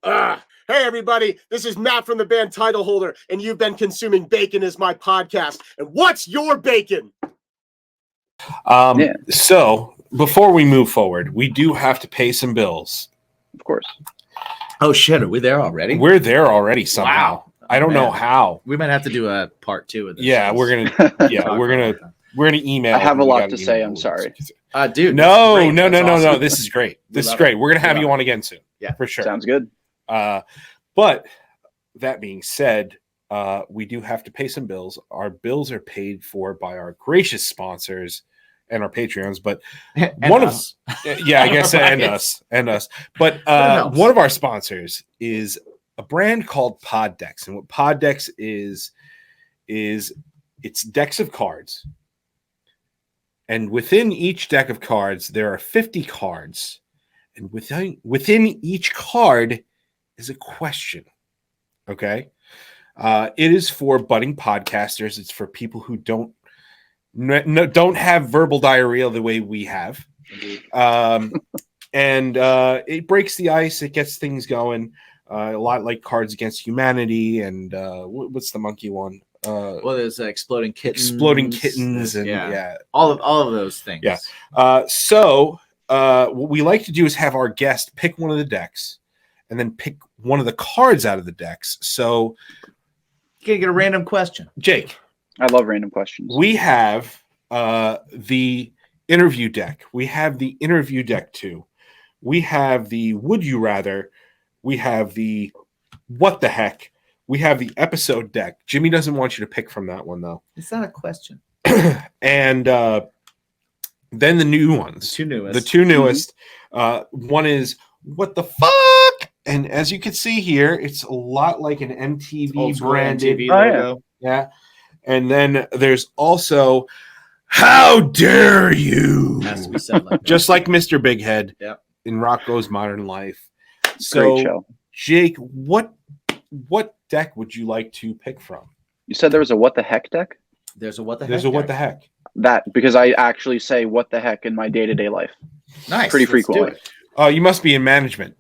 Hey everybody, this is Matt from the band Title Holder, and you've been consuming Bacon is My Podcast. And what's your bacon? So before we move forward, we do have to pay some bills. Of course. Oh shit, are we there already? We're there already somehow. Wow. I don't know how. We might have to do a part 2 of this. Yeah, we're gonna email. I have a lot to say. I'm sorry. Dude. No. This is great. This is great. We're gonna have you on again soon. Yeah, for sure. Sounds good. But that being said, we do have to pay some bills. Our bills are paid for by our gracious sponsors and our Patreons, but one of I guess and us. But one of our sponsors is a brand called Poddex, and what Poddex is it's decks of cards, and within each deck of cards there are 50 cards, and within each card is a question. Okay, it is for budding podcasters. It's for people who don't have verbal diarrhea the way we have. And it breaks the ice. It gets things going. A lot like Cards Against Humanity and what's the monkey one? Well, there's Exploding Kittens. And all of those things. Yeah. So what we like to do is have our guest pick one of the decks and then pick one of the cards out of the decks. So you gotta get a random question. Jake. I love random questions. We have the interview deck. We have the interview deck 2. We have the Would You Rather. We have the What the Heck. We have the episode deck. Jimmy doesn't want you to pick from that one, though. It's not a question. And then the new ones. The two newest. One is What the Fuck? And as you can see here, it's a lot like an MTV branded logo. Yeah. And then there's also How Dare You? Has to be said like just like Mr. Big Head in Rocco's Modern Life. So, great show. Jake, what deck would you like to pick from? You said there was a What the Heck deck? There's a What the Heck. There's a What the Heck. That because I actually say what the heck in my day-to-day life. Nice. Pretty frequently. Oh, you must be in management.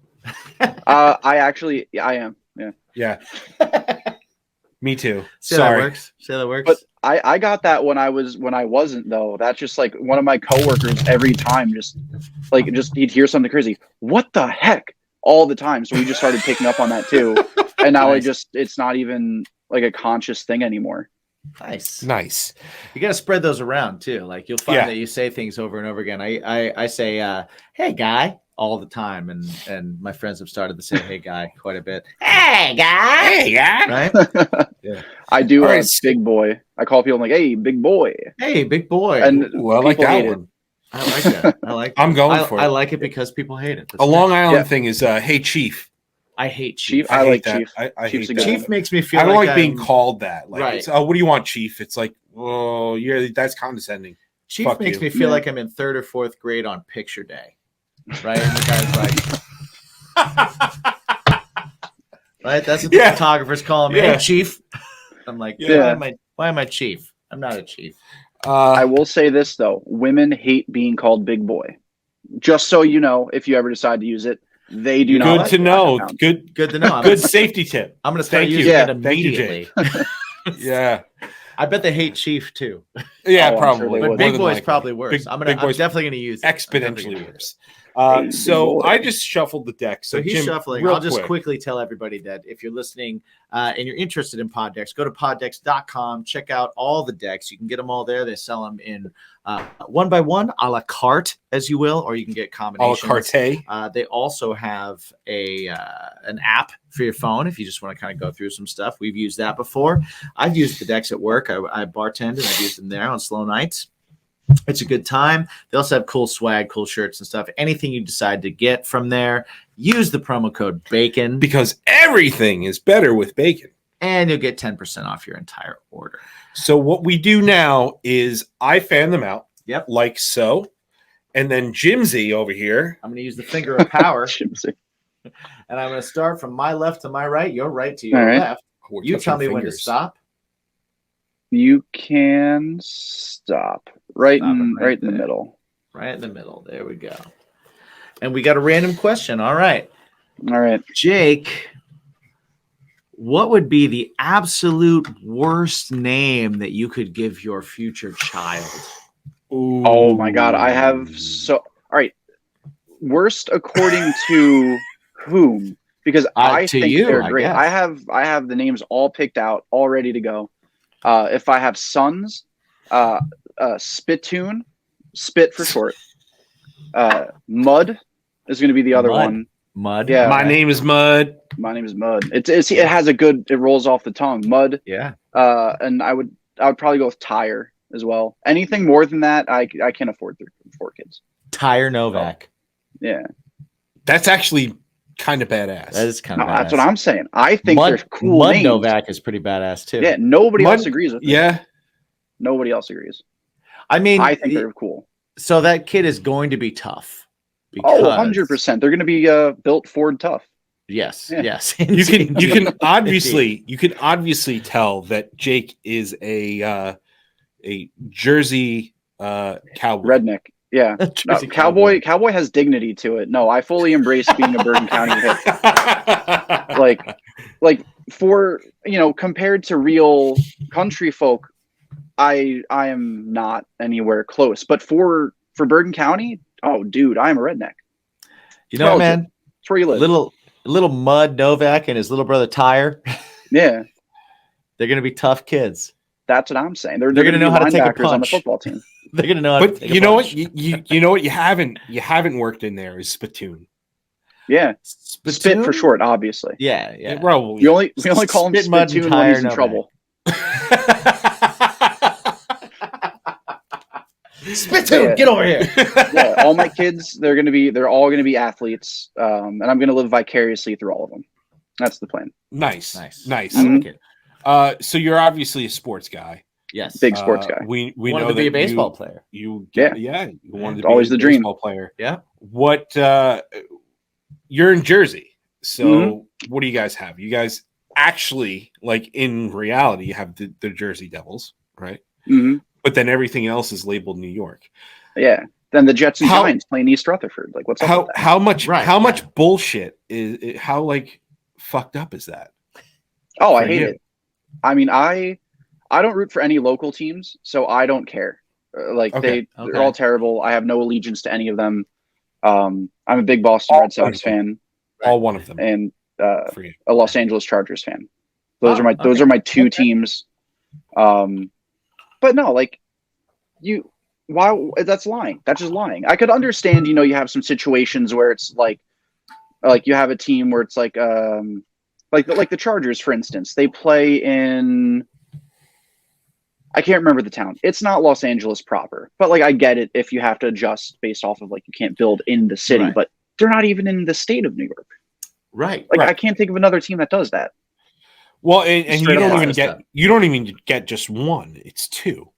I am. Yeah. Yeah. Me too. Sorry. Say that works. But I got that when I wasn't though. That's just like one of my coworkers every time just he'd hear something crazy. What the heck? All the time. So we just started picking up on that too. And now it's not even like a conscious thing anymore. Nice. You got to spread those around too. Like you'll find that you say things over and over again. I say, hey guy, all the time. And my friends have started to say, hey guy, quite a bit. Hey guy. Right? Yeah. I do big boy. I call people like, hey, big boy. Hey, big boy. And I like that one. I like that. I like I'm going for it. I like it because people hate it. That's a Long Island thing is, hey, Chief. I hate Chief. I like that. Chief. I hate that. Chief makes me feel I don't like I'm being called that. Like, right. What do you want, Chief? It's like, oh, that's condescending. Chief Fuck makes you. me feel like I'm in 3rd or 4th grade on picture day. Right? And the guy's like, right? That's what the photographer's calling me. Hey, Chief. I'm like, why am I Chief? I'm not a chief. I will say this though: women hate being called big boy. Just so you know, if you ever decide to use it, They do not. Good like to know. pounds. Good to know. Good safety tip. I'm going to start Thank you. using it Thank you, immediately. Yeah. I bet they hate Chief too. Yeah, I'm probably. sure they But would. Big More than Boy's likely. probably worse. I'm definitely going to use it. Exponentially worse. Hey, So big boy. I just shuffled the deck. So he's Jim, shuffling. real I'll just quick. quickly tell everybody that if you're listening and you're interested in pod decks, go to poddecks.com. Check out all the decks. You can get them all there. They sell them in one by one, a la carte, as you will, or you can get combinations. A la carte. They also have an app for your phone if you just want to kind of go through some stuff. We've used that before. I've used the decks at work. I bartend and I've used them there on slow nights. It's a good time. They also have cool swag, cool shirts and stuff. Anything you decide to get from there, use the promo code BACON Because everything is better with bacon. and you'll get 10% off your entire order. So what we do now is I fan them out. Yep. Like so. And then Jimsy over here. I'm going to use the finger of power, Jimsy. and I'm going to start from my left to my right, your right to your All right. left. We're You touching tell me when to fingers. stop. You can stop right Stop it in right the there. middle. Right in the middle. There we go. And we got a random question. All right. All right. Jake, what would be the absolute worst name that you could give your future child? Ooh. Oh my God, I have all right. Worst according to whom? Because I to think you, they're I great. guess. I have the names all picked out, all ready to go. If I have sons, Spittoon, Spit for short. Mud is going to be the other Mud. one. Mud. Yeah. My name is Mud. My name is Mud. It has a good. It rolls off the tongue. Mud. Yeah. And I would probably go with Tire as well. Anything more than that, I can't afford 4 kids. Tire Novak. Yeah. That's actually kind of badass. That is kind No, of that's what I'm saying. I think they're cool Mud names. Novak is pretty badass too. Yeah, nobody Mud- else agrees with it. Yeah. Nobody else agrees. I mean, I think they're cool. so that kid is going to be tough. Oh, because- 100%. They're going to be built Ford tough. Yes. Yeah. Yes. You can Indeed. obviously tell that Jake is a Jersey cowboy. Redneck. Yeah. No, Jersey Cowboy has dignity to it. No, I fully embrace being a Bergen County hit. Like for, compared to real country folk, I am not anywhere close. But for Bergen County, oh dude, I am a redneck. You know, man, That's where you live. little Mud Novak and his little brother Tire. Yeah. They're going to be tough kids. That's what I'm saying. They're gonna going to know how to take a linebackers on the punch. football team. They're going to know how to But take a you know punch. what? You know what you haven't worked in there is Spittoon. Yeah. Spit Spittoon? for short, obviously. Yeah, yeah. Probably. We only call him Spit, Mud, and Spittoon when Tire he's in Novak. trouble. Spittoon, Yeah. get over here. Yeah, all my kids, they're all gonna be athletes, and I'm gonna live vicariously through all of them. That's the plan. Nice. I Mm-hmm. like it. So you're obviously a sports guy. Yes. Big sports guy. We wanted know to be a that baseball player. You Yeah. you wanted to Always be a the dream. baseball player. Yeah. What you're in Jersey. So Mm-hmm. what do you guys have? You guys actually, like in reality, have the Jersey Devils, right? Hmm. But then everything else is labeled New York. Yeah. Then the Jets and How- Giants playing East Rutherford. Like, what's up with that? How much Right, how yeah. much bullshit is it, how like fucked up is that? Oh, I for hate you? it. I mean, I don't root for any local teams, so I don't care. Okay, They're all terrible. I have no allegiance to any of them. I'm a big Boston Red Sox fan All one of them and for you. a Los Angeles Chargers fan. Those Oh, are my two teams. But no, like why? That's lying. That's just lying. I could understand, you have some situations where it's like you have a team where it's like the Chargers, for instance. They play in, I can't remember the town. It's not Los Angeles proper, but I get it if you have to adjust based off of you can't build in the city, Right. but they're not even in the state of New York. Right. I can't think of another team that does that. Well, and Straight you up don't even stuff. get just one. It's two.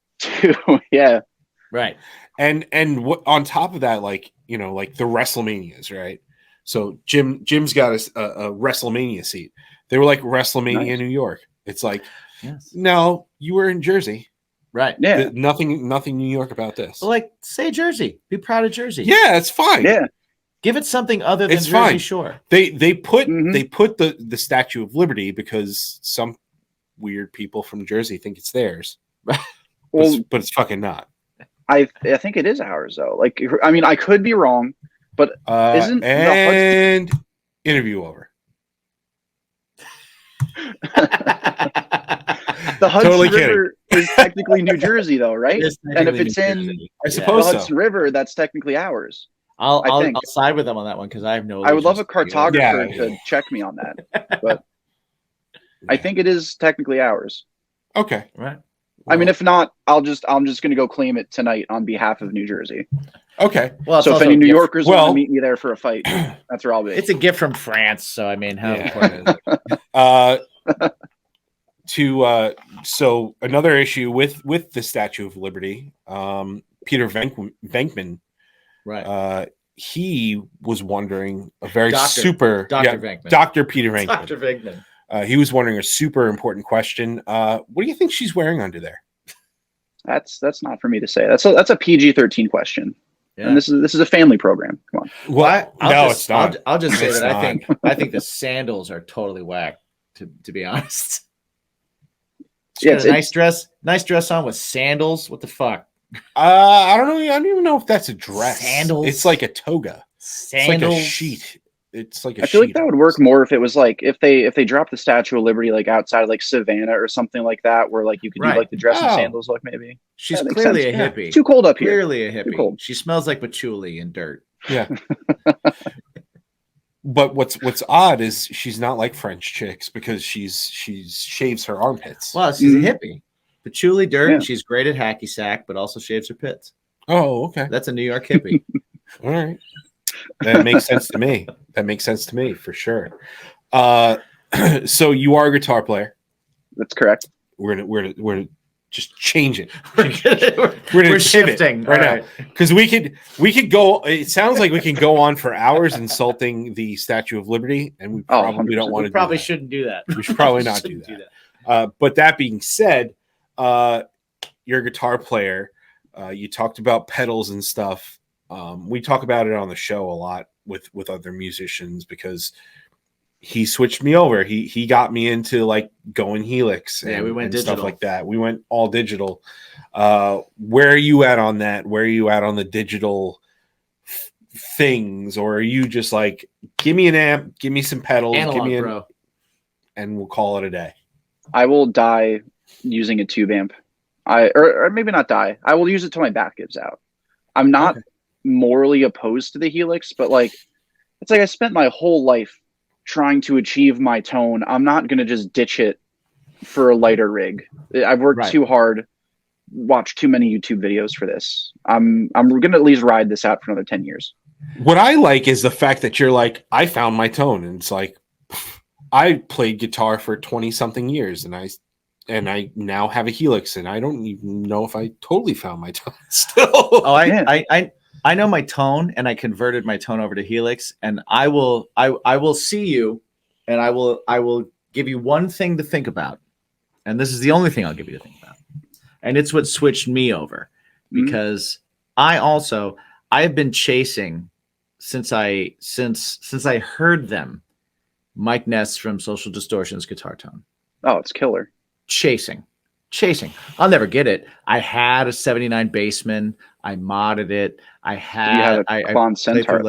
Yeah. Right. And what on top of that, like the WrestleManias, right? So Jim's got a WrestleMania seat. They were like WrestleMania Nice. New York. It's like, Yes. no, you were in Jersey. Right. Yeah. Nothing New York about this. Well, say Jersey. Be proud of Jersey. Yeah, it's fine. Yeah. Give it something other than It's Jersey fine. Shore. They put the Statue of Liberty because some weird people from Jersey think it's theirs. Well, but it's fucking not. I think it is ours though. Like, I mean, I could be wrong, but isn't and interview over. The Hudson Totally River is technically New Jersey, though, right? And if it's in I suppose the so. Hudson River, that's technically ours. I'll side with them on that one because I have no. I would love a cartographer Yeah. to check me on that, but I think it is technically ours. Okay. Right. I mean, if not, I'm just going to go claim it tonight on behalf of New Jersey. Okay. Well, So if any New Yorkers want to meet me there for a fight, that's where I'll be. It's a gift from France, so I mean, how Yeah. important is it? So another issue with the Statue of Liberty, Peter Venkman, Right. He was wondering a very Dr. Venkman. Dr. Peter Venkman. Dr. Venkman. He was wondering a super important question. What do you think she's wearing under there? That's not for me to say. That's a PG-13 question. Yeah. And this is a family program. Come on. Well, it's not. I'll just say It's that not. I think the sandals are totally whack. To be honest. She Yeah, got a nice dress on with sandals. What the fuck? I don't know. I don't even know if that's a dress. Sandals? It's like a toga. Sandals. It's like a sheet. It's like a I feel like sheet. that would work more if it was like if they dropped the Statue of Liberty like outside like Savannah or something like that, where like you could do like the dress and sandals look maybe. She's That makes clearly sense. a hippie. It's too cold up here. Clearly a Too hippie. cold. She smells like patchouli and dirt. Yeah. But what's odd is she's not like French chicks because she's shaves her armpits. Well, she's a hippie. Patchouli, dirt. Yeah. She's great at hacky sack, but also shaves her pits. Oh, okay. That's a New York hippie. All right. That makes sense to me. That makes sense to me for sure. So you are a guitar player. That's correct. We're gonna just change it. We're We're shifting right All now because we could go. It sounds like we can go on for hours insulting the Statue of Liberty, and we probably don't want to. Probably shouldn't do that. We should probably not do that. But that being said, you're a guitar player. You talked about pedals and stuff. We talk about it on the show a lot with other musicians because he switched me over. He got me into like going Helix and, we went and digital. stuff like that. We went all digital. Where are you at on that? Where are you at on the digital things? Or are you just like, give me an amp, give me some pedals, Analog, give me bro. and we'll call it a day. I will die using a tube amp. Or maybe not die. I will use it till my back gives out. I'm not morally opposed to the Helix, but like it's like I spent my whole life trying to achieve my tone. I'm not gonna just ditch it for a lighter rig. I've worked too hard, watched too many YouTube videos for this. I'm gonna at least ride this out for another 10 years. What I like is the fact that you're like, I found my tone, and it's like I played guitar for 20 something years, and I now have a Helix, and I don't even know if I totally found my tone still. Oh, I know my tone, and I converted my tone over to Helix, and I will see you, and I will give you one thing to think about, and this is the only thing I'll give you to think about, and it's what switched me over, because I have been chasing since I heard them, Mike Ness from Social Distortion's guitar tone. Oh, it's killer. Chasing. I'll never get it. I had a 79 Bassman. I modded it. I had. You have a Klon Centaur.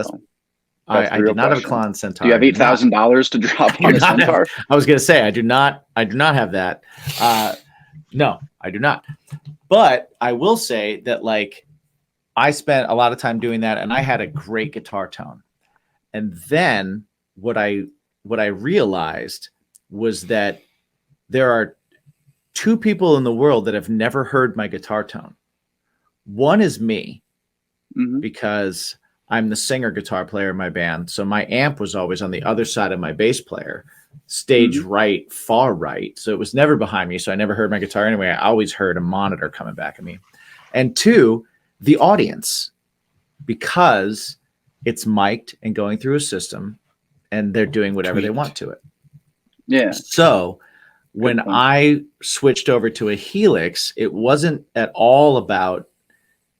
I did not have a Klon Centaur. Do you have $8,000 to drop on a Centaur? I was going to say I do not have that. No, I do not. But I will say that like I spent a lot of time doing that, and I had a great guitar tone. And then what I realized was that there are two people in the world that have never heard my guitar tone. One is me, because I'm the singer guitar player in my band. So my amp was always on the other side of my bass player, stage right, far right. So it was never behind me. So I never heard my guitar anyway. I always heard a monitor coming back at me. And two, the audience, because it's mic'd and going through a system, and they're doing whatever they want to it. Yeah. So when I switched over to a Helix, it wasn't at all about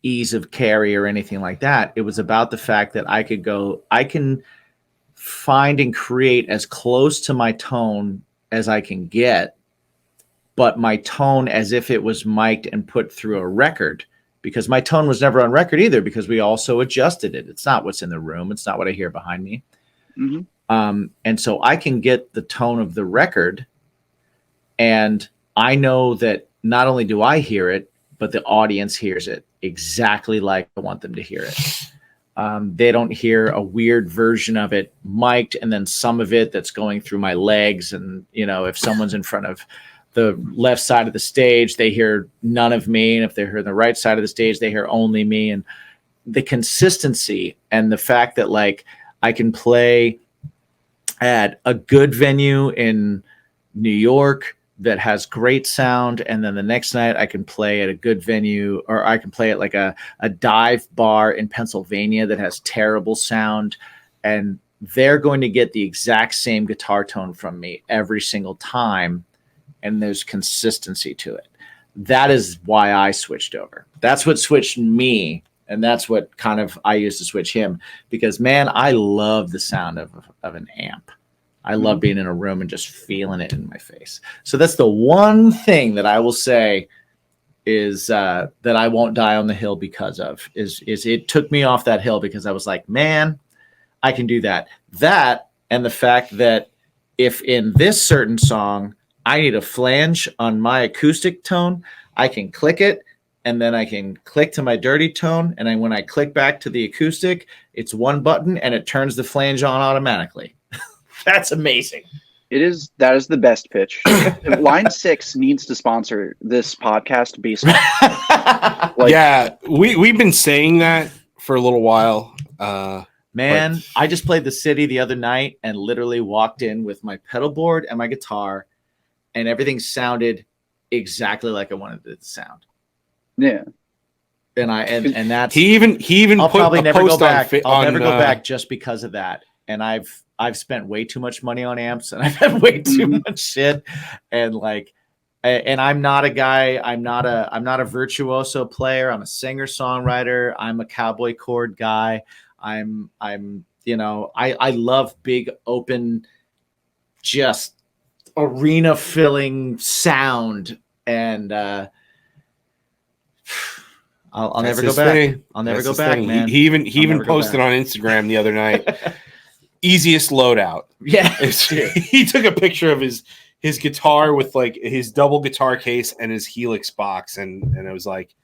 ease of carry or anything like that. It was about the fact that I can find and create as close to my tone as I can get, but my tone as if it was mic'd and put through a record, because my tone was never on record either, because we also adjusted it. It's not what's in the room. It's not what I hear behind me. And so I can get the tone of the record, and I know that not only do I hear it, but the audience hears it exactly like I want them to hear it. They don't hear a weird version of it mic'd and then some of it that's going through my legs. And, you know, if someone's in front of the left side of the stage, they hear none of me. And if they're on the right side of the stage, they hear only me. And the consistency and the fact that, like, I can play at a good venue in New York that has great sound, and then the next night I can play at a good venue, or I can play at like a dive bar in Pennsylvania that has terrible sound, and they're going to get the exact same guitar tone from me every single time, and there's consistency to it. That is why I switched over. That's what switched me, and that's what kind of I used to switch him, because, man, I love the sound of an amp. I love being in a room and just feeling it in my face. So that's the one thing that I will say is that I won't die on the hill because of, is it took me off that hill, because I was like, man, I can do that. That, and the fact that if in this certain song I need a flange on my acoustic tone, I can click it, and then I can click to my dirty tone. And when I click back to the acoustic, it's one button and it turns the flange on automatically. That's amazing. That is the best pitch. Line 6 needs to sponsor this podcast based on, yeah, we've been saying that for a little while. Man, I just played the city the other night and literally walked in with my pedal board and my guitar, and everything sounded exactly like I wanted it to sound. Yeah. And that's he even I'll put probably a never post go back. I'll never go on, back just because of that. And I've spent way too much money on amps, and I've had way too much shit. And I'm not a guy. I'm not a virtuoso player. I'm a singer songwriter. I'm a cowboy chord guy. I love big open, just arena filling sound. And I'll never go back. I'll never go back, man. He even posted on Instagram the other night. Easiest loadout. Yeah. He took a picture of his guitar with like his double guitar case and his Helix box, and it was like,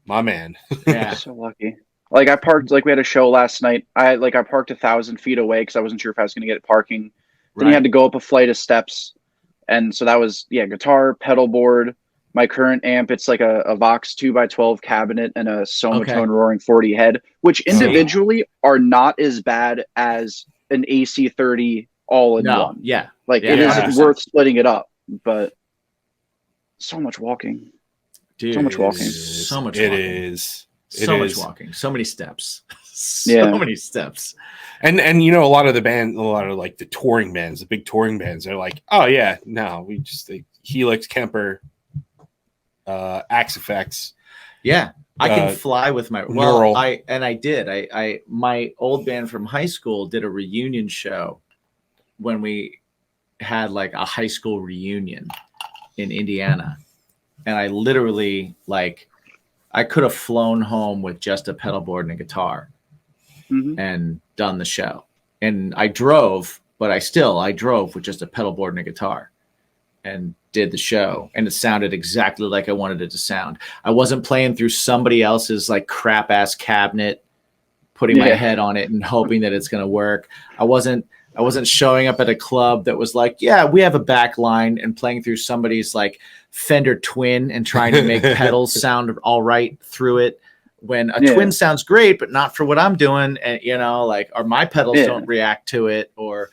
my man. Yeah. So lucky. Like, I parked, like, we had a show last night. I parked 1,000 feet away because I wasn't sure if I was going to get parking. Then you had to go up a flight of steps. And so that was, guitar, pedal board, my current amp. It's like a Vox 2x12 cabinet and a Somatone Roaring 40 head, which individually are not as bad as an AC30 all in one. Yeah. Like, it is worth splitting it up, but so much walking. Dude, so much walking. So much It walking. is. So much walking. So many steps. Many steps. And you know, a lot of like the touring bands, the big touring bands, they're like, oh yeah, no, we just Helix, Kemper, Axe Effects. Yeah. I can fly with my Neural. My old band from high school did a reunion show when we had like a high school reunion in Indiana. And I literally, like, I could have flown home with just a pedal board and a guitar and done the show. And I drove, but I drove with just a pedal board and a guitar and did the show. And it sounded exactly like I wanted it to sound. I wasn't playing through somebody else's like crap ass cabinet, putting my head on it and hoping that it's going to work. I wasn't showing up at a club that was like, yeah, we have a back line, and playing through somebody's like Fender Twin and trying to make pedals sound all right through it, when a Twin sounds great, but not for what I'm doing. And, or my pedals don't react to it, or,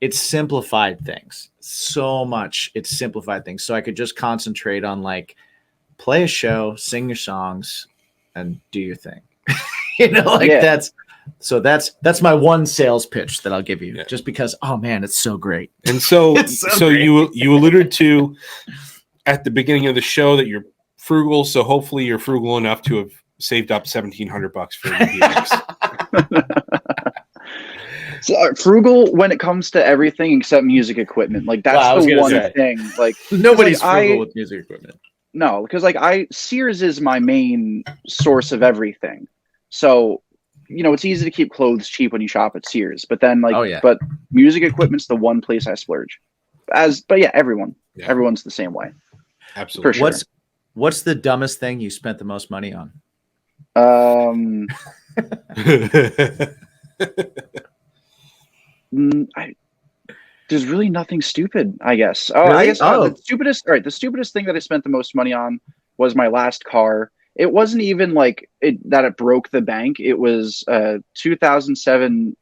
it simplified things so much. It simplified things. So I could just concentrate on like play a show, sing your songs, and do your thing. That's my one sales pitch that I'll give you, just because, oh man, it's so great. And so, you alluded to at the beginning of the show that you're frugal, so hopefully you're frugal enough to have saved up $1,700 for the DX. So, frugal when it comes to everything except music equipment. Like that's the one thing. Like nobody's frugal with music equipment. No, because like Sears is my main source of everything. So, it's easy to keep clothes cheap when you shop at Sears. But then but music equipment's the one place I splurge. Everyone's the same way. Absolutely. For sure. What's the dumbest thing you spent the most money on? There's really nothing stupid, I guess. The stupidest thing that I spent the most money on was my last car. It wasn't even like that it broke the bank. It was a 2007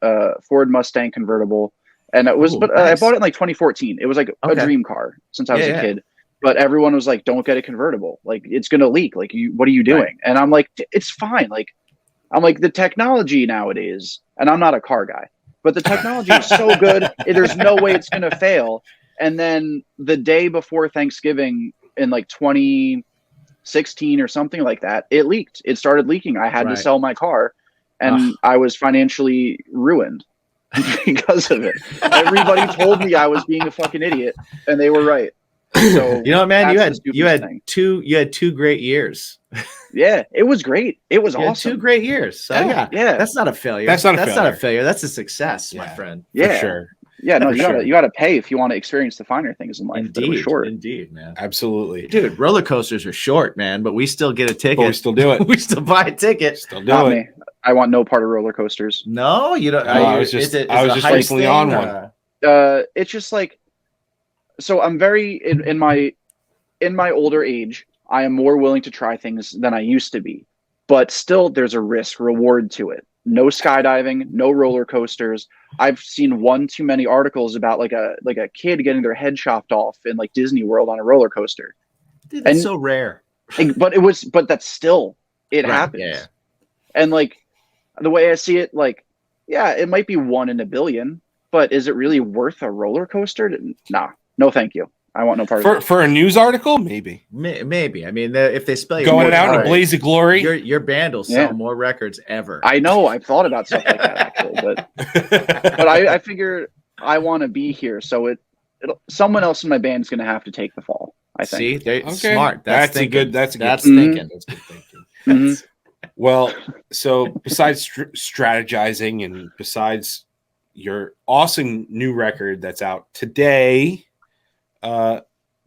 Ford Mustang convertible, and it was. I bought it in like 2014. It was like a dream car since I was a kid. But everyone was like, "Don't get a convertible. Like it's gonna leak. Like what are you doing?" Right. And I'm like, "It's fine." I'm like the technology nowadays, and I'm not a car guy. But the technology is so good, there's no way it's going to fail. And then the day before Thanksgiving in like 2016 or something like that, it leaked. It started leaking. I had to sell my car, and I was financially ruined because of it. Everybody told me I was being a fucking idiot, and they were right. So man, you had two great years. Yeah, it was great. It was awesome. 2 great years. So yeah, that's not a failure. That's not a failure. That's a success, my friend. Yeah, for sure. Yeah, no, you got to pay if you want to experience the finer things in life. Indeed, it was short. Indeed, man. Absolutely, dude. Roller coasters are short, man, but we still get a ticket. But we still do it. We still buy a ticket. Still do it. Me. I want no part of roller coasters. No, you don't. I was just recently on one. It's just like, so I'm very in my older age. I am more willing to try things than I used to be, but still there's a risk reward to it. No skydiving, no roller coasters. I've seen one too many articles about like a kid getting their head chopped off in like Disney World on a roller coaster. Dude, that's so rare. But that's still, it happens. Yeah. And like the way I see it, like, yeah, it might be 1 in a billion, but is it really worth a roller coaster? Nah, no, thank you. I want no part of it. For a news article, maybe. Maybe. I mean, if they spell going out in a blaze of glory, your band will sell more records ever. I know. I've thought about stuff like that actually, but I figure I want to be here, so someone else in my band is going to have to take the fall. I think. See, smart. That's good. That's thinking. That's good thinking. Mm-hmm. Well, so besides strategizing and besides your awesome new record that's out today.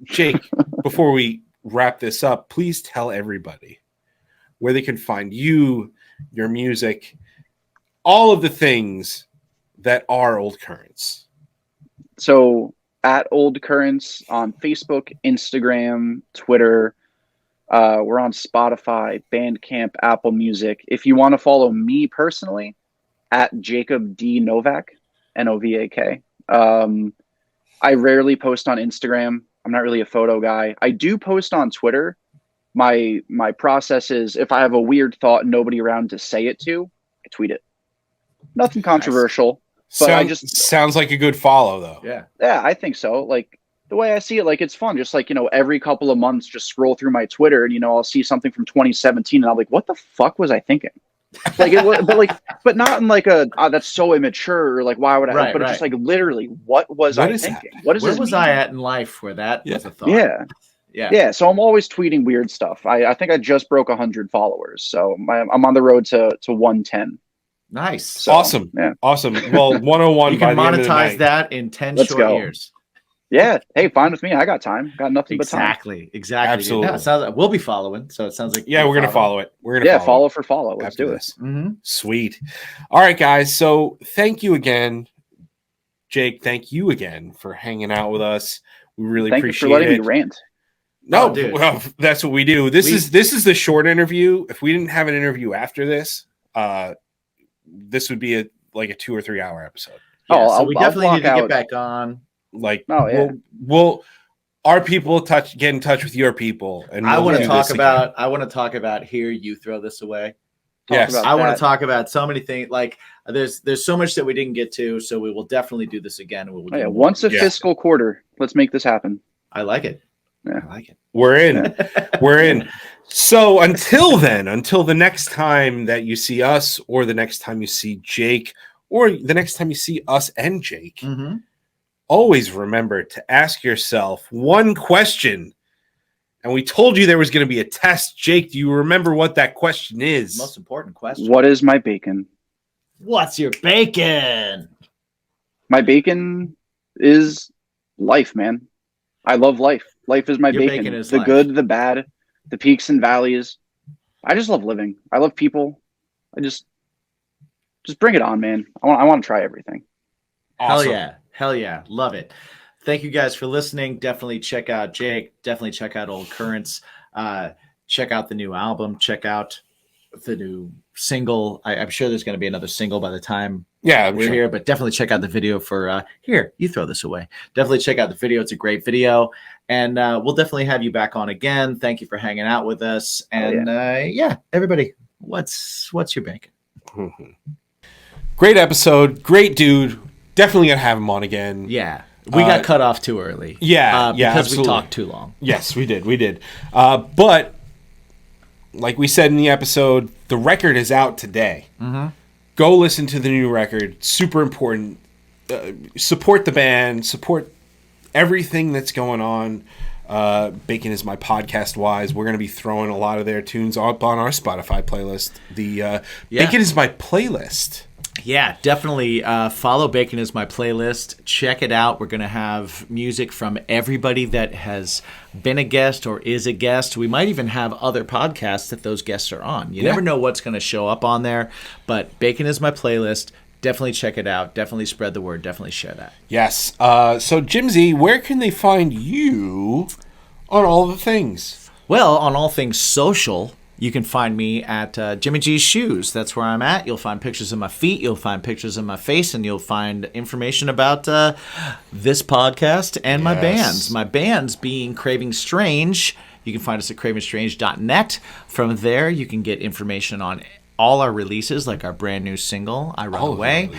Jake, before we wrap this up, please tell everybody where they can find you, your music, all of the things that are Old Currents. So at Old Currents on Facebook, Instagram, Twitter. We're on Spotify, Bandcamp, Apple Music. If you want to follow me personally, at Jacob D. Novak, Novak. I rarely post on Instagram. I'm not really a photo guy. I do post on Twitter. My process is if I have a weird thought and nobody around to say it to, I tweet it. Nothing controversial. But sounds like a good follow though. Yeah, I think so. Like the way I see it, like it's fun. Just like, every couple of months, just scroll through my Twitter and, I'll see something from 2017 and I'm like, what the fuck was I thinking? Like it was, but not in like a that's so immature or like why would I? Just like literally, what was I thinking? Where was I at in life where that was a thought? Yeah. So I'm always tweeting weird stuff. I think I just broke 100 followers, so I'm on the road to 110. Nice, so, awesome, awesome. Well, 101. You can monetize that in 10 short years. Yeah. Hey, fine with me. I got time. Got nothing but time. Exactly. Absolutely. Yeah, it sounds like we'll be following. So it sounds like we're gonna follow it. We're gonna follow for follow. Let's do this. Mm-hmm. Sweet. All right, guys. So thank you again, Jake. Thank you again for hanging out with us. We really appreciate it. Thank you for letting me rant. No, well, that's what we do. This is the short interview. If we didn't have an interview after this, this would be a 2 or 3 hour episode. Yeah, so we definitely need to get back on. We'll our people get in touch with your people, and I want to talk about here. You throw this away. Yes, I want to talk about so many things. Like there's so much that we didn't get to, so we will definitely do this again. Once a fiscal quarter, let's make this happen. I like it. Yeah. I like it. We're in. We're in. So until then, until the next time that you see us, or the next time you see Jake, or the next time you see us and Jake, Mm-hmm. always remember to ask yourself one question. And we told you there was going to be a test. Jake, do you remember what that question is? Most important question. What is my bacon? What's your bacon? My bacon is life, man. I love life. Life is my Your bacon. bacon is the life. good, the bad, the peaks and valleys. I just love living. I love people. I just bring it on, man. I want to try everything. Awesome. Hell yeah. Love it. Thank you guys for listening. Definitely check out Jake. Definitely check out Old Currents. Check out the new album. Check out the new single. I'm sure there's going to be another single by the time we're here, but definitely check out the video for here. You throw this away. Definitely check out the video. It's a great video, and we'll definitely have you back on again. Thank you for hanging out with us, and everybody, what's your bacon? Great episode, great dude. Definitely gonna have him on again. Yeah, we got cut off too early. Because absolutely. We talked too long. Yes, we did. But like we said in the episode, the record is out today. Mm-hmm. Go listen to the new record. Super important. Support the band. Support everything that's going on. Bacon is my podcast wise. We're going to be throwing a lot of their tunes up on our Spotify playlist. Bacon is my playlist. Yeah, definitely follow Bacon is my playlist. Check it out. We're going to have music from everybody that has been a guest or is a guest. We might even have other podcasts that those guests are on. You never know what's going to show up on there, but Bacon is my playlist. Definitely check it out. Definitely spread the word. Definitely share that. Yes. So, Jimsy, where can they find you on all the things? Well, on all things social, you can find me at Jimmy G's Shoes. That's where I'm at. You'll find pictures of my feet. You'll find pictures of my face. And you'll find information about this podcast and my bands. My bands being Craving Strange. You can find us at cravingstrange.net. From there, you can get information on all our releases, like our brand new single, I Run Away.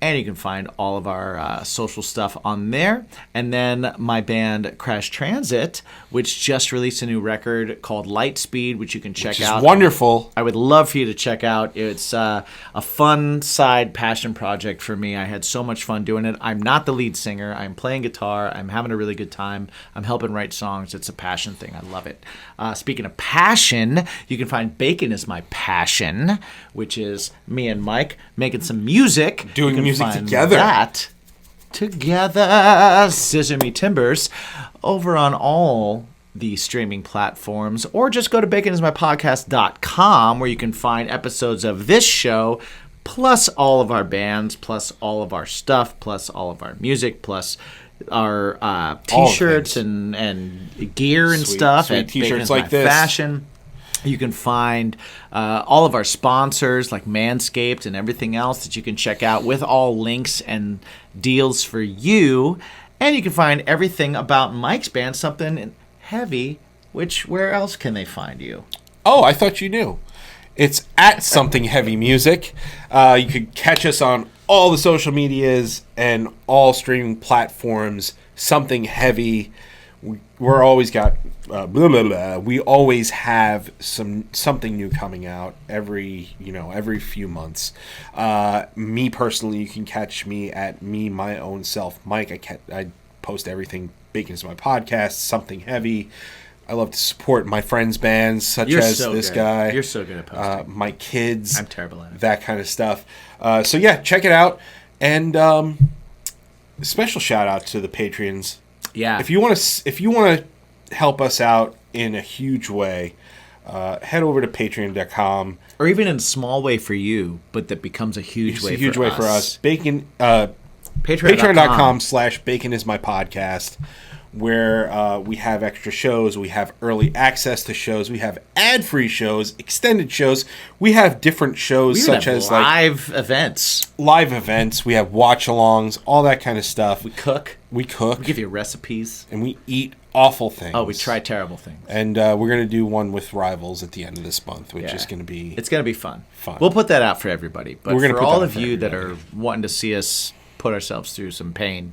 And you can find all of our social stuff on there. And then my band Crash Transit, which just released a new record called Lightspeed, which you can check out. It's wonderful. I would love for you to check out. It's a fun side passion project for me. I had so much fun doing it. I'm not the lead singer. I'm playing guitar. I'm having a really good time. I'm helping write songs. It's a passion thing. I love it. Speaking of passion, you can find Bacon is My Passion, which is me and Mike making some music. Doing music together. That together, Sesame Timbers, over on all the streaming platforms, or just go to baconismypodcast.com where you can find episodes of this show, plus all of our bands, plus all of our stuff, plus all of our music, plus our t-shirts and gear and stuff. Sweet at t-shirts Bacon like is My this. Fashion. You can find all of our sponsors like Manscaped and everything else that you can check out with all links and deals for you. And you can find everything about Mike's band, Something Heavy, which where else can they find you? Oh, I thought you knew. It's at Something Heavy Music. You can catch us on all the social medias and all streaming platforms. Something Heavy. We're always got we always have something new coming out every few months. Me personally, you can catch me at my own self, Mike. I post everything. Bacon is my podcast. Something Heavy. I love to support my friends' bands, such as this guy. You're so good at posting. My kids. I'm terrible at it. That kind of stuff. So yeah, check it out. And special shout out to the Patreons. Yeah. If you want to help us out in a huge way, head over to patreon.com. Or even in a small way for you, but that becomes a huge way for us. Patreon.com/Bacon is my podcast, where we have extra shows, we have early access to shows, we have ad-free shows, extended shows, we have different shows such as live events, we have watch-alongs, all that kind of stuff. We cook. We give you recipes. And we eat awful things. Oh, we try terrible things. And we're going to do one with Rivals at the end of this month, which is going to be... It's going to be fun. We'll put that out for everybody. But for all of you that are wanting to see us put ourselves through some pain,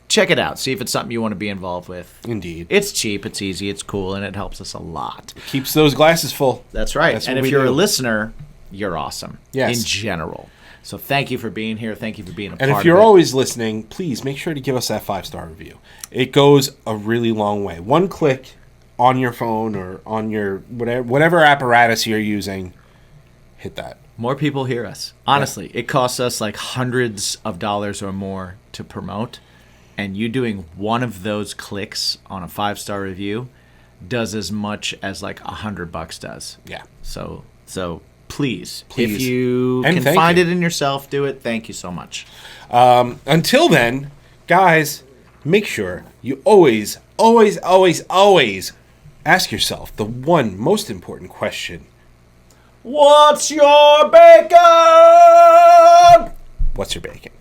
check it out. See if it's something you want to be involved with. Indeed. It's cheap, it's easy, it's cool, and it helps us a lot. Keeps those glasses full. That's right. That's and what if we you're do. a listener, you're awesome. Yes. In general. So thank you for being here. Thank you for being a part of it. And if you're always listening, please make sure to give us that 5-star review. It goes a really long way. One click on your phone or on your whatever apparatus you're using, hit that. More people hear us. Honestly, it costs us like hundreds of dollars or more to promote. And you doing one of those clicks on a 5-star review does as much as like $100 does. Yeah. So please, if you And can find it in yourself, do it. Thank you so much. Until then, guys, make sure you always ask yourself the one most important question. What's your bacon? What's your bacon?